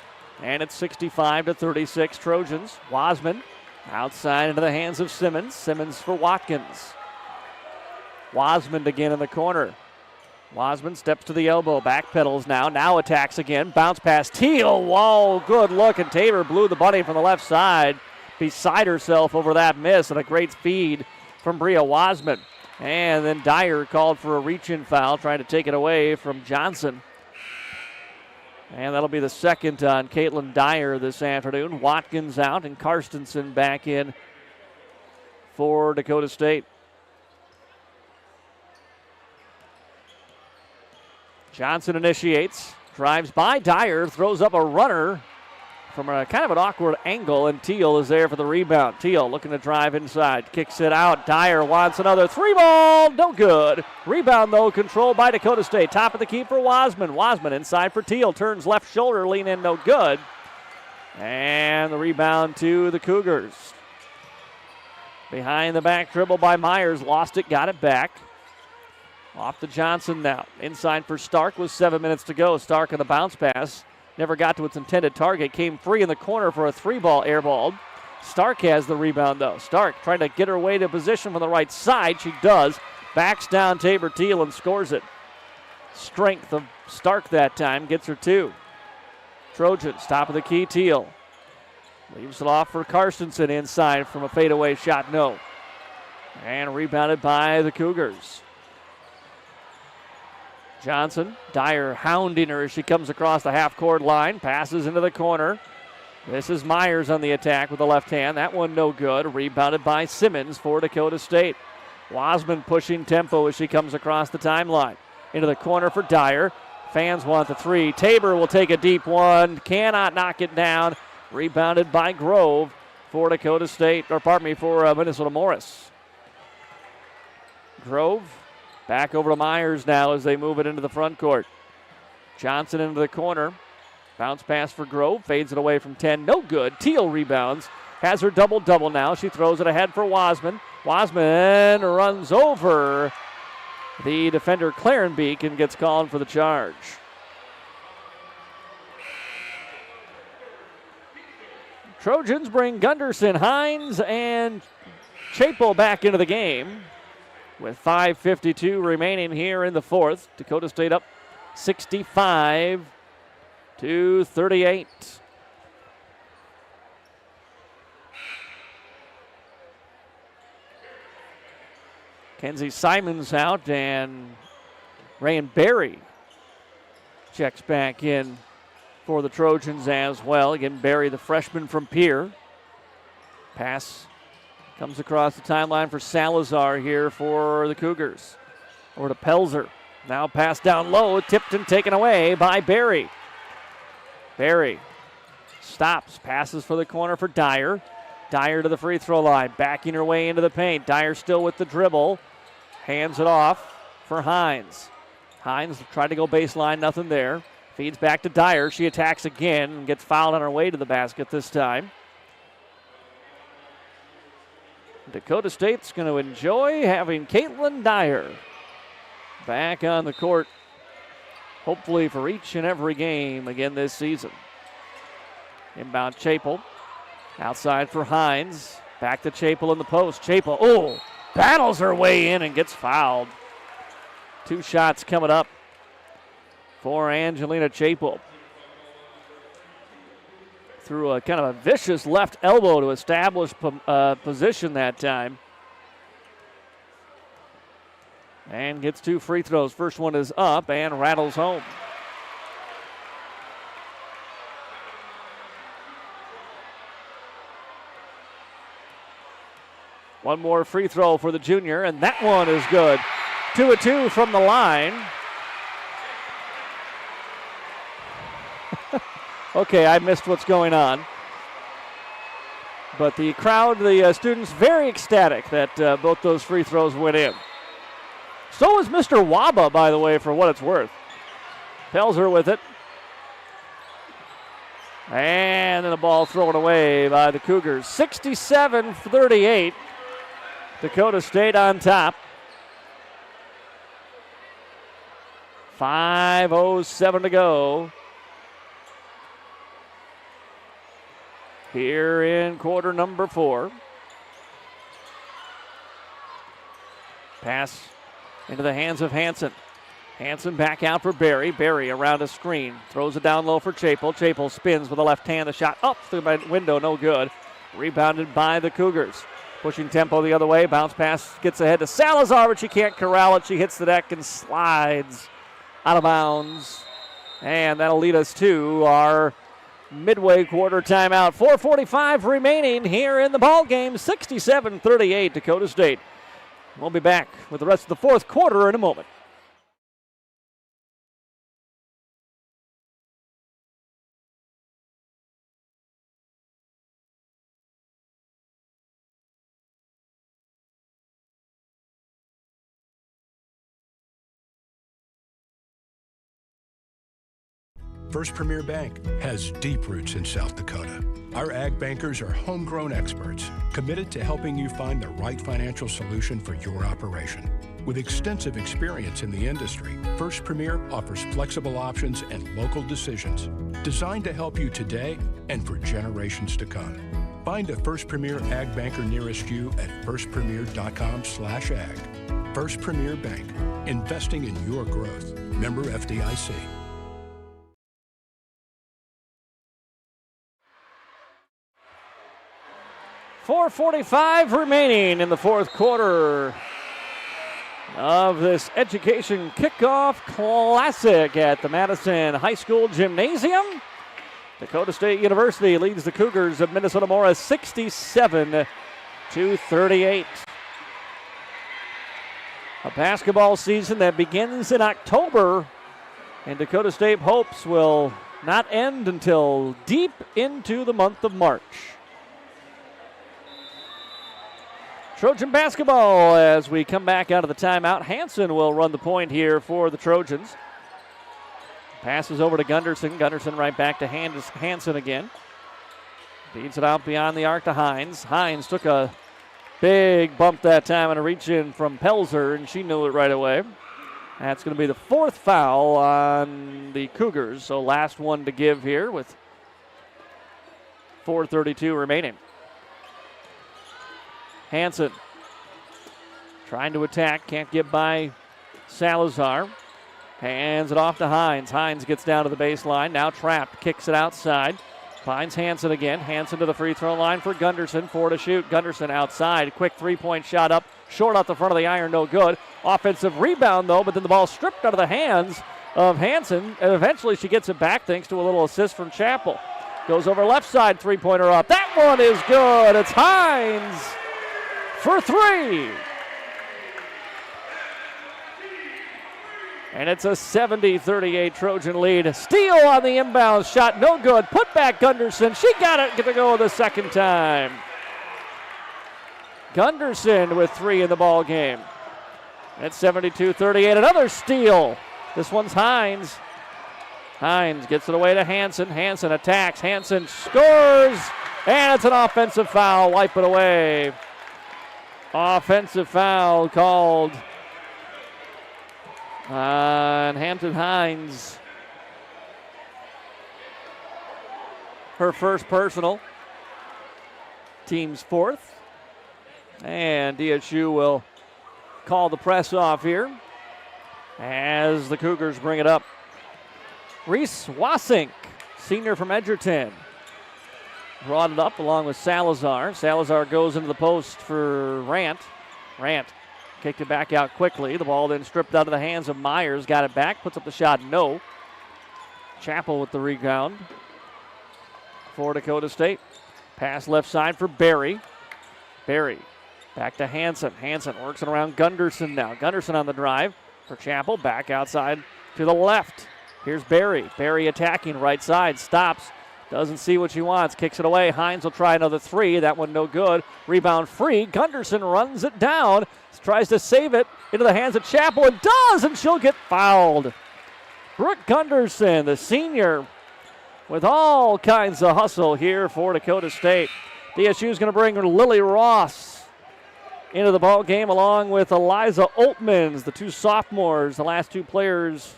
And it's 65-36 Trojans. Wasman outside into the hands of Simmons. Simmons for Watkins. Wasman again in the corner. Wasman steps to the elbow, backpedals now attacks again, bounce pass, Teal, whoa, good look, and Tabor blew the bunny from the left side, beside herself over that miss, and a great feed from Bria Wasman. And then Dyer called for a reach-in foul, trying to take it away from Johnson. And that'll be the second on Caitlin Dyer this afternoon. Watkins out, and Carstensen back in for Dakota State. Johnson initiates, drives by Dyer, throws up a runner from a kind of an awkward angle, and Teal is there for the rebound. Teal looking to drive inside, kicks it out. Dyer wants another three ball, no good. Rebound though, controlled by Dakota State. Top of the key for Wasman. Wasman inside for Teal, turns left shoulder, lean in, no good. And the rebound to the Cougars. Behind the back dribble by Myers, lost it, got it back. Off to Johnson now. Inside for Stark with 7 minutes to go. Stark on the bounce pass. Never got to its intended target. Came free in the corner for a three-ball airball. Stark has the rebound, though. Stark trying to get her way to position from the right side. She does. Backs down Tabor Teal and scores it. Strength of Stark that time gets her 2. Trojans, top of the key, Teal. Leaves it off for Karstensen inside from a fadeaway shot, no. And rebounded by the Cougars. Johnson, Dyer hounding her as she comes across the half-court line. Passes into the corner. This is Myers on the attack with the left hand. That one no good. Rebounded by Simmons for Dakota State. Wasman pushing tempo as she comes across the timeline. Into the corner for Dyer. Fans want the 3. Tabor will take a deep one. Cannot knock it down. Rebounded by Grove for Dakota State, or pardon me, for Minnesota Morris. Grove back over to Myers now as they move it into the front court. Johnson into the corner. Bounce pass for Grove. Fades it away from 10. No good. Teal rebounds. Has her double-double now. She throws it ahead for Wasman. Wasman runs over the defender Clarenbeek and gets called for the charge. Trojans bring Gunderson, Hines, and Chapel back into the game with 5:52 remaining here in the fourth. Dakota State up 65-38. Kenzie Simons out, and Rayan Berry checks back in for the Trojans as well. Again, Berry, the freshman from Pierre. Pass comes across the timeline for Salazar here for the Cougars. Over to Pelzer. Now pass down low, tipped and taken away by Berry. Berry stops, passes for the corner for Dyer. Dyer to the free throw line, backing her way into the paint. Dyer still with the dribble. Hands it off for Hines. Hines tried to go baseline, nothing there. Feeds back to Dyer. She attacks again and gets fouled on her way to the basket this time. Dakota State's going to enjoy having Caitlin Dyer back on the court, hopefully for each and every game again this season. Inbound Chapel. Outside for Hines. Back to Chapel in the post. Chapel, battles her way in and gets fouled. 2 shots coming up for Angelina Chapel. Threw a kind of a vicious left elbow to establish position that time. And gets 2 free throws. First one is up and rattles home. One more free throw for the junior, and that one is good. 2 of 2 from the line. Okay, I missed what's going on. But the crowd, the students, very ecstatic that both those free throws went in. So is Mr. Waba, by the way, for what it's worth. Pelzer with it. And then the ball thrown away by the Cougars. 67-38. Dakota State on top. 5:07 to go here in quarter number 4. Pass into the hands of Hansen. Hansen back out for Berry. Berry around a screen. Throws it down low for Chapel. Chapel spins with the left hand. The shot up through the window. No good. Rebounded by the Cougars. Pushing tempo the other way. Bounce pass gets ahead to Salazar, but she can't corral it. She hits the deck and slides out of bounds. And that'll lead us to our midway quarter timeout. 4:45 remaining here in the ball game. 67-38 Dakota State. We'll be back with the rest of the fourth quarter in a moment. First Premier Bank has deep roots in South Dakota. Our ag bankers are homegrown experts committed to helping you find the right financial solution for your operation. With extensive experience in the industry, First Premier offers flexible options and local decisions designed to help you today and for generations to come. Find a First Premier Ag banker nearest you at firstpremier.com/ag. First Premier Bank, investing in your growth. Member FDIC. .445 remaining in the fourth quarter of this Education Kickoff Classic at the Madison High School Gymnasium. Dakota State University leads the Cougars of Minnesota Morris 67-38. A basketball season that begins in October, and Dakota State hopes will not end until deep into the month of March. Trojan basketball as we come back out of the timeout. Hansen will run the point here for the Trojans. Passes over to Gunderson. Gunderson right back to Hansen again. Feeds it out beyond the arc to Hines. Hines took a big bump that time and a reach in from Pelzer, and she knew it right away. That's going to be the fourth foul on the Cougars. So last one to give here with 4:32 remaining. Hansen trying to attack, can't get by Salazar. Hands it off to Hines. Hines gets down to the baseline, now trapped, kicks it outside. Finds Hansen again. Hansen to the free throw line for Gunderson. 4 to shoot. Gunderson outside. Quick three-point shot up. Short off the front of the iron, no good. Offensive rebound, though, but then the ball stripped out of the hands of Hansen, and eventually she gets it back thanks to a little assist from Chappell. Goes over left side, three-pointer up. That one is good. It's Hines for 3. And it's a 70-38 Trojan lead. Steal on the inbound shot, no good. Put back Gunderson. She got it to go the second time. Gunderson with 3 in the ball game. It's 72-38. Another steal. This one's Hines. Hines gets it away to Hansen. Hansen attacks. Hansen scores. And it's an offensive foul. Wipe it away. Offensive foul called on Hampton Hines. Her first personal. Team's 4th. And DSU will call the press off here as the Cougars bring it up. Reese Wasink, senior from Edgerton, brought it up along with Salazar. Salazar goes into the post for Rant. Rant kicked it back out quickly. The ball then stripped out of the hands of Myers. Got it back, puts up the shot, no. Chappell with the rebound for Dakota State. Pass left side for Berry. Berry back to Hansen. Hansen works it around Gunderson now. Gunderson on the drive for Chappell. Back outside to the left. Here's Berry. Berry attacking right side. Stops. Doesn't see what she wants. Kicks it away. Hines will try another 3. That one no good. Rebound free. Gunderson runs it down. Tries to save it into the hands of Chappell. And does, and she'll get fouled. Brooke Gunderson, the senior, with all kinds of hustle here for Dakota State. DSU is going to bring Lily Ross into the ball game along with Eliza Oltmans, the 2 sophomores, the last 2 players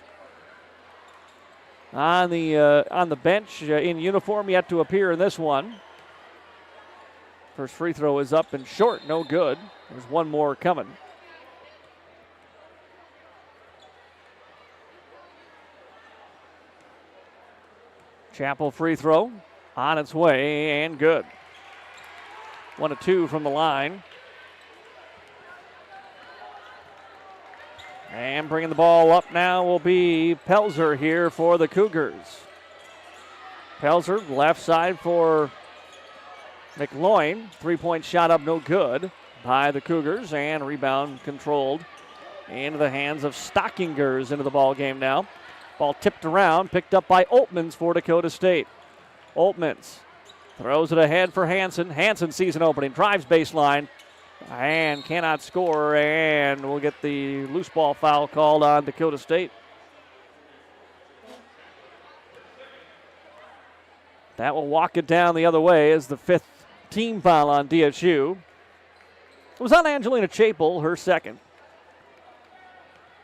on the bench in uniform, yet to appear in this one. First free throw is up and short, no good. There's one more coming. Chappell free throw on its way and good. 1 of 2 from the line. And bringing the ball up now will be Pelzer here for the Cougars. Pelzer, left side for McLoyne. 3-point shot up, no good by the Cougars. And rebound controlled into the hands of Stockingers into the ball game now. Ball tipped around, picked up by Oltmans for Dakota State. Oltmans throws it ahead for Hansen. Hansen sees an opening, drives baseline, and cannot score, and we'll get the loose ball foul called on Dakota State. That will walk it down the other way as the 5th team foul on DSU. It was on Angelina Chappell, her 2nd.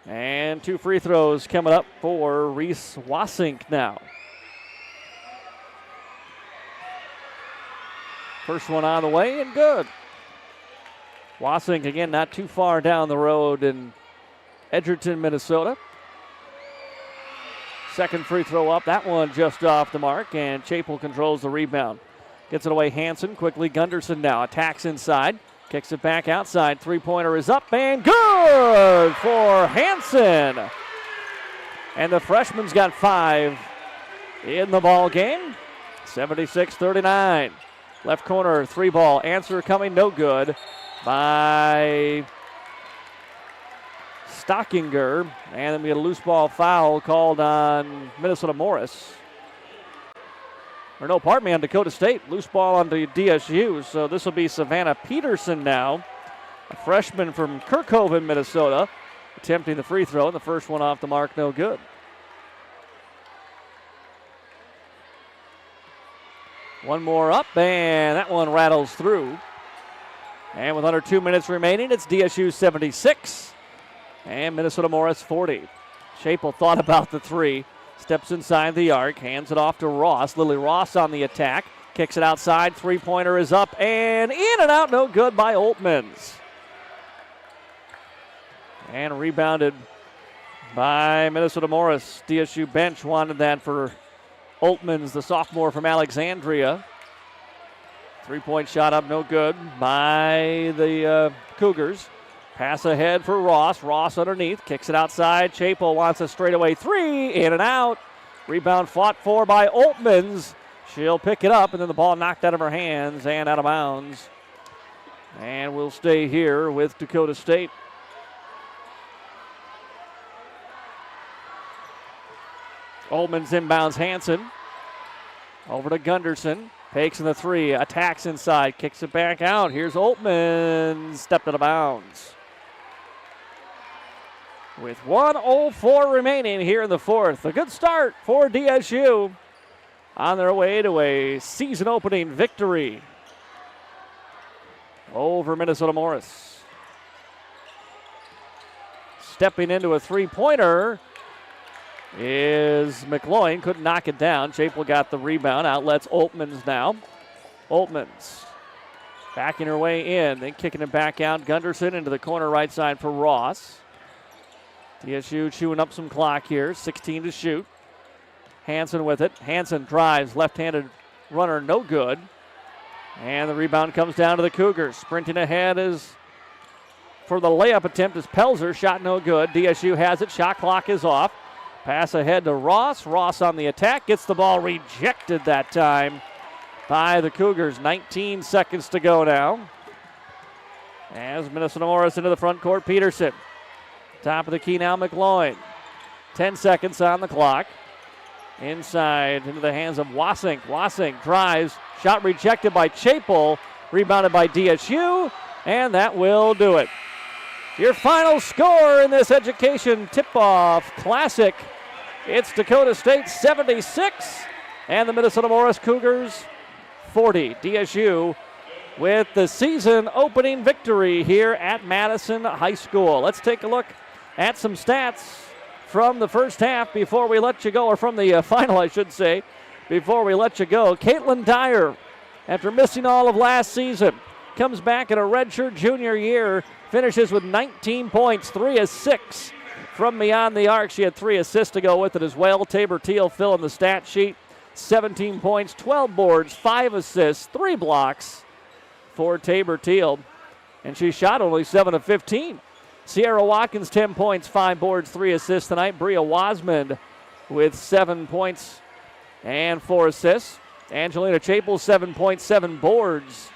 And 2 free throws coming up for Reese Wasink now. First one on the way and good. Wasink again not too far down the road in Edgerton, Minnesota. Second free throw up. That one just off the mark, and Chapel controls the rebound. Gets it away, Hansen. Quickly, Gunderson now attacks inside. Kicks it back outside. Three-pointer is up and good for Hansen. And the freshman's got 5 in the ball game. 76-39. Left corner, 3-ball. Answer coming, no good by Stockinger. And then we get a loose ball foul called on Minnesota Morris. Or no, pardon me, on Dakota State. Loose ball onto DSU. So this will be Savannah Peterson now, a freshman from Kirkhoven, Minnesota, attempting the free throw. And the first one off the mark, no good. One more up, and that one rattles through. And with under 2 minutes remaining, it's DSU 76 and Minnesota Morris 40. Chapel thought about the three. Steps inside the arc, hands it off to Ross. Lily Ross on the attack. Kicks it outside. Three-pointer is up and in and out. No good by Oltmans. And rebounded by Minnesota Morris. DSU bench wanted that for Oltmans, the sophomore from Alexandria. Three-point shot up, no good by the Cougars. Pass ahead for Ross. Ross underneath. Kicks it outside. Chapel wants a straightaway three. In and out. Rebound fought for by Oltmans. She'll pick it up, and then the ball knocked out of her hands and out of bounds. And we'll stay here with Dakota State. Oltmans inbounds Hansen. Over to Gunderson. Takes in the three. Attacks inside. Kicks it back out. Here's Oltmans. Stepped out of bounds. With 1:04 remaining here in the fourth. A good start for DSU on their way to a season-opening victory over Minnesota Morris. Stepping into a three-pointer is McLoyne. Couldn't knock it down. Chapel got the rebound. Outlets Oltmans now. Oltmans backing her way in, then kicking it back out. Gunderson into the corner right side for Ross. DSU chewing up some clock here. 16 to shoot. Hansen with it. Hansen drives. Left-handed runner, no good. And the rebound comes down to the Cougars. Sprinting ahead is for the layup attempt is Pelzer. Shot no good. DSU has it. Shot clock is off. Pass ahead to Ross. Ross on the attack. Gets the ball rejected that time by the Cougars. 19 seconds to go now. As Minnesota Morris into the front court, Peterson. Top of the key now, McLoyne. 10 seconds on the clock. Inside into the hands of Wasink. Wasink drives. Shot rejected by Chapel. Rebounded by DSU. And that will do it. Your final score in this Education Tip-Off Classic. It's Dakota State 76 and the Minnesota Morris Cougars 40. DSU with the season opening victory here at Madison High School. Let's take a look at some stats from the first half before we let you go, or from the final, I should say, before we let you go. Caitlin Dyer, after missing all of last season, comes back in a redshirt junior year, finishes with 19 points, 3 of 6 from beyond the arc. She had 3 assists to go with it as well. Tabor Teal filling the stat sheet. 17 points, 12 boards, 5 assists, 3 blocks for Tabor Teal. And she shot only 7 of 15. Sierra Watkins, 10 points, 5 boards, 3 assists tonight. Bria Wasmond with 7 points and 4 assists. Angelina Chapel, 7 points, 7 boards.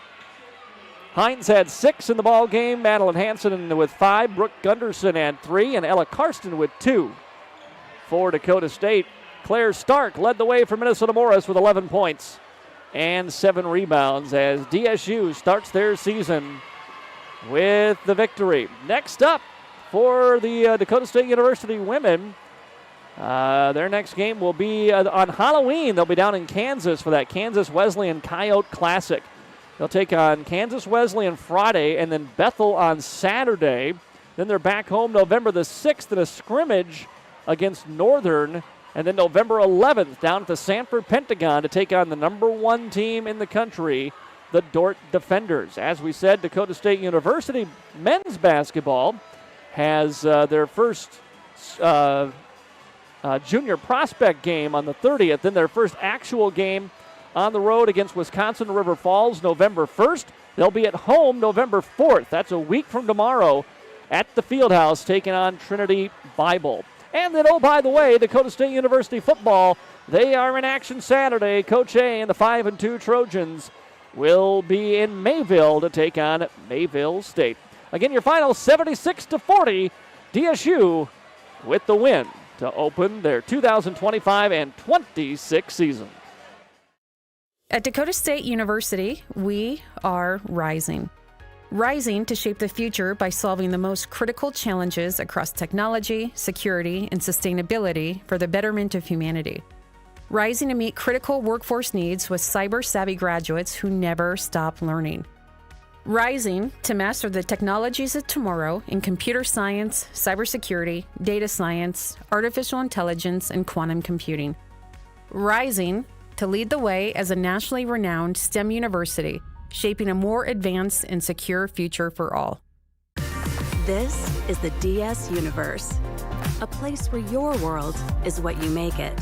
Hines had 6 in the ball game. Madeline Hansen with 5. Brooke Gunderson had 3. And Ella Karsten with 2 for Dakota State. Claire Stark led the way for Minnesota Morris with 11 points and 7 rebounds as DSU starts their season with the victory. Next up for the Dakota State University women, their next game will be on Halloween. They'll be down in Kansas for that Kansas Wesleyan Coyote Classic. They'll take on Kansas Wesleyan Friday and then Bethel on Saturday. Then they're back home November the 6th in a scrimmage against Northern. And then November 11th down at the Sanford Pentagon to take on the number 1 team in the country, the Dort Defenders. As we said, Dakota State University men's basketball has their first junior prospect game on the 30th, then their first actual game on the road against Wisconsin River Falls November 1st. They'll be at home November 4th. That's a week from tomorrow at the Fieldhouse, taking on Trinity Bible. And then, oh, by the way, Dakota State University football, they are in action Saturday. Coach A and the 5-2 Trojans will be in Mayville to take on Mayville State. Again, your final 76-40, DSU with the win to open their 2025 and 26 season. At Dakota State University, we are rising. Rising to shape the future by solving the most critical challenges across technology, security, and sustainability for the betterment of humanity. Rising to meet critical workforce needs with cyber-savvy graduates who never stop learning. Rising to master the technologies of tomorrow in computer science, cybersecurity, data science, artificial intelligence, and quantum computing. Rising to lead the way as a nationally renowned STEM university, shaping a more advanced and secure future for all. This is the DS Universe, a place where your world is what you make it.